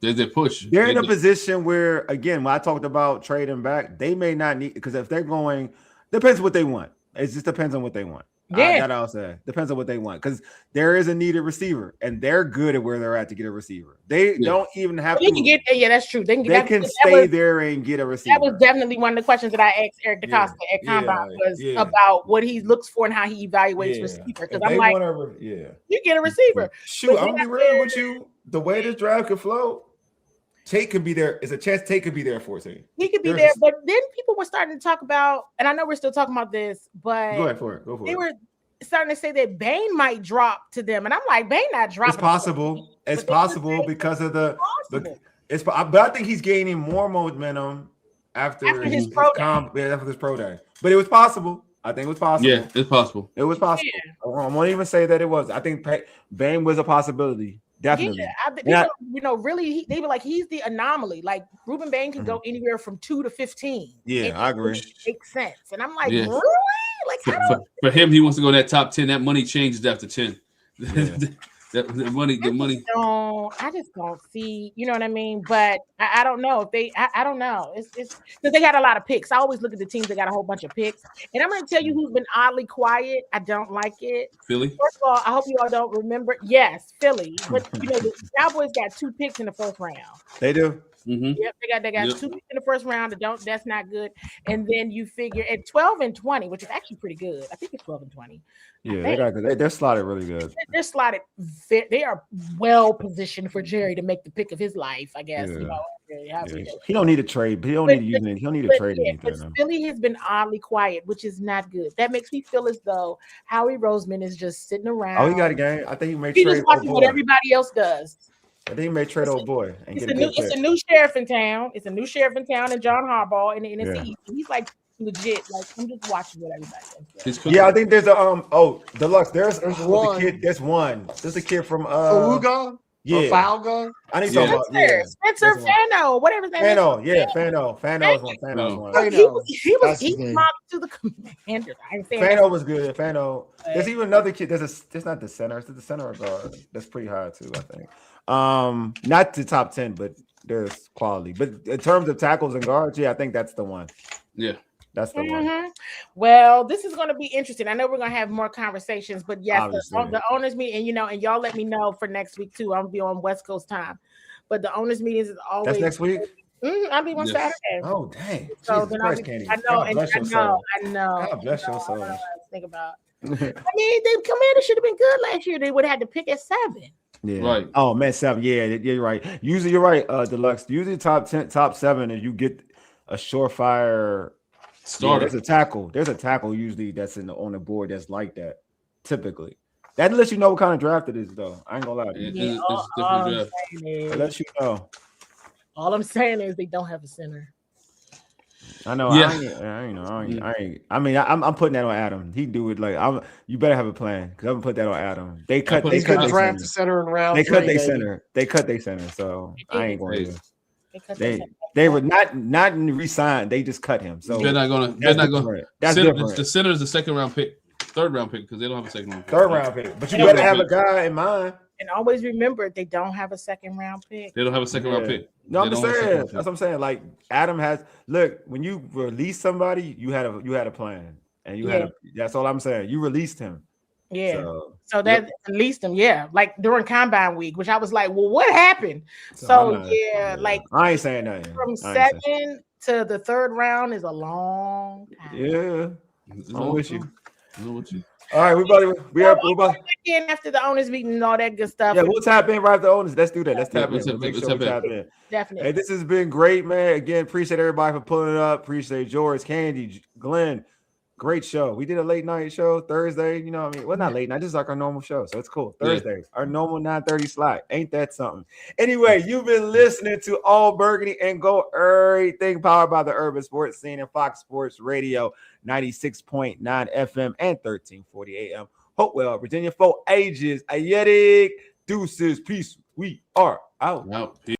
they push. They're in a position where, again, when I talked about trading back, they may not need, because if they're going, depends what they want. It just depends on what they want. That I'll say depends on what they want, because there is a needed receiver, and they're good at where they're at to get a receiver. They don't even have to. Get, that's true. They can stay there and get a receiver. That was definitely one of the questions that I asked Eric DeCosta at Combine about what he looks for and how he evaluates receiver. Because I'm like, you get a receiver. Shoot, I'm gonna be real with you. The way this draft could flow, Tate could be there. It's a chance Tate could be there 14. He could be there, but then people were starting to talk about, and I know we're still talking about this, but go ahead for it. Go for it. They were starting to say that Bain might drop to them, and I'm like, Bain not dropping. It's possible. It's possible because of But I think he's gaining more momentum after his pro day. But it was possible. I think it was possible. Yeah, it's possible. It was possible. Yeah. I won't even say that it was. I think Bane was a possibility. Definitely. Yeah, really, they were like, he's the anomaly. Like Ruben Bane can go anywhere from 2 to 15. Yeah, I agree. Makes sense. And I'm like, really? Like, for him, he wants to go in that top 10. That money changes after 10. Yeah. the money. I just don't see, you know what I mean? But I don't know if they. I don't know. It's because they had a lot of picks. I always look at the teams that got a whole bunch of picks, and I'm going to tell you who's been oddly quiet. I don't like it. Philly. First of all, I hope you all don't remember. Yes, Philly. But the Cowboys got 2 picks in the first round. They do. Mm-hmm. Yep, they got 2 picks in the first round. That's not good. And then you figure at 12 and 20, which is actually pretty good. I think it's 12 and 20. Yeah, they're slotted really good. They're slotted. They are well positioned for Jerry to make the pick of his life, I guess. Yeah. He don't need a trade. He don't need to use it. He don't need a trade. But Philly has been oddly quiet, which is not good. That makes me feel as though Howie Roseman is just sitting around. Oh, he got a game. I think he may trade. He's just watching what everybody else does. I think he may trade old boy. It's a new sheriff in town. It's a new sheriff in town, and John Harbaugh in the NFC. He's like legit. Like, I'm just watching what everybody does. Yeah, I think there's a Deluxe. There's one. There's a kid from Faluga. Yeah, Falga. I need to talk about Spencer Fano, whatever his name is. Fano's one. He mocked to the Commanders. Fano was good. Fano. There's even another kid. There's not the center. It's the center or guard. That's pretty high too, I think. Not the top 10, but there's quality. But in terms of tackles and guards, I think that's the one. Yeah. That's the one. Well, this is going to be interesting. I know we're going to have more conversations, but yes, the owners meeting, and y'all let me know for next week too. I'll be on West Coast time, but the owners meetings is always. That's next week. I'll be on Saturday. Oh dang! So then Candy. I know. God bless your soul. Think about. I mean, the Commanders should have been good last year. They would have had to pick at 7. Yeah. Right. Oh man, 7. Yeah, you're right. Usually, you're right. Deluxe. Usually, top 10, top 7, and you get a surefire. Starter. There's a tackle usually that's on the board that's like that. Typically, that lets you know what kind of draft it is, though. I ain't gonna lie to you. It lets you know. All I'm saying is they don't have a center. I know. Yeah. I mean, I'm putting that on Adam. He do it like you better have a plan because I'm gonna put that on Adam. They cut draft the center in round. They cut their center. They cut their center. So I ain't going to. They were not re-signed. They just cut him. So they're not gonna. That's different. The center is the second round pick, third round pick because they don't have a second round pick. Third round pick, but you better have a guy in mind. And always remember, they don't have a second round pick. They don't have a second round pick. No, I'm just saying. That's what I'm saying. Like Adam has. Look, when you release somebody, you had a plan, and you had. That's all I'm saying. You released him. Yeah. So that released him. Yeah, like during Combine Week, which I was like, well, what happened? So like I ain't saying nothing. From 7 to the third round is a long time. Yeah, I'm with you. All right, we are in after the owners meeting and all that good stuff. Yeah, we'll tap in right after the owners. Let's do that. Let's tap in. Make sure we tap in. Definitely. Hey, this has been great, man. Again, appreciate everybody for pulling it up. Appreciate George, Candy, Glenn. Great show. We did a late night show Thursday. You know what I mean? Well, not late night. This is like our normal show. So it's cool. Thursday, our normal 9:30 slot. Ain't that something? Anyway, you've been listening to All Burgundy and Gold Everything, powered by the Urban Sports Scene and Fox Sports Radio, 96.9 FM and 1340 AM. Hopewell, Virginia, for ages. Ayetic, deuces, peace. We are out. Peace.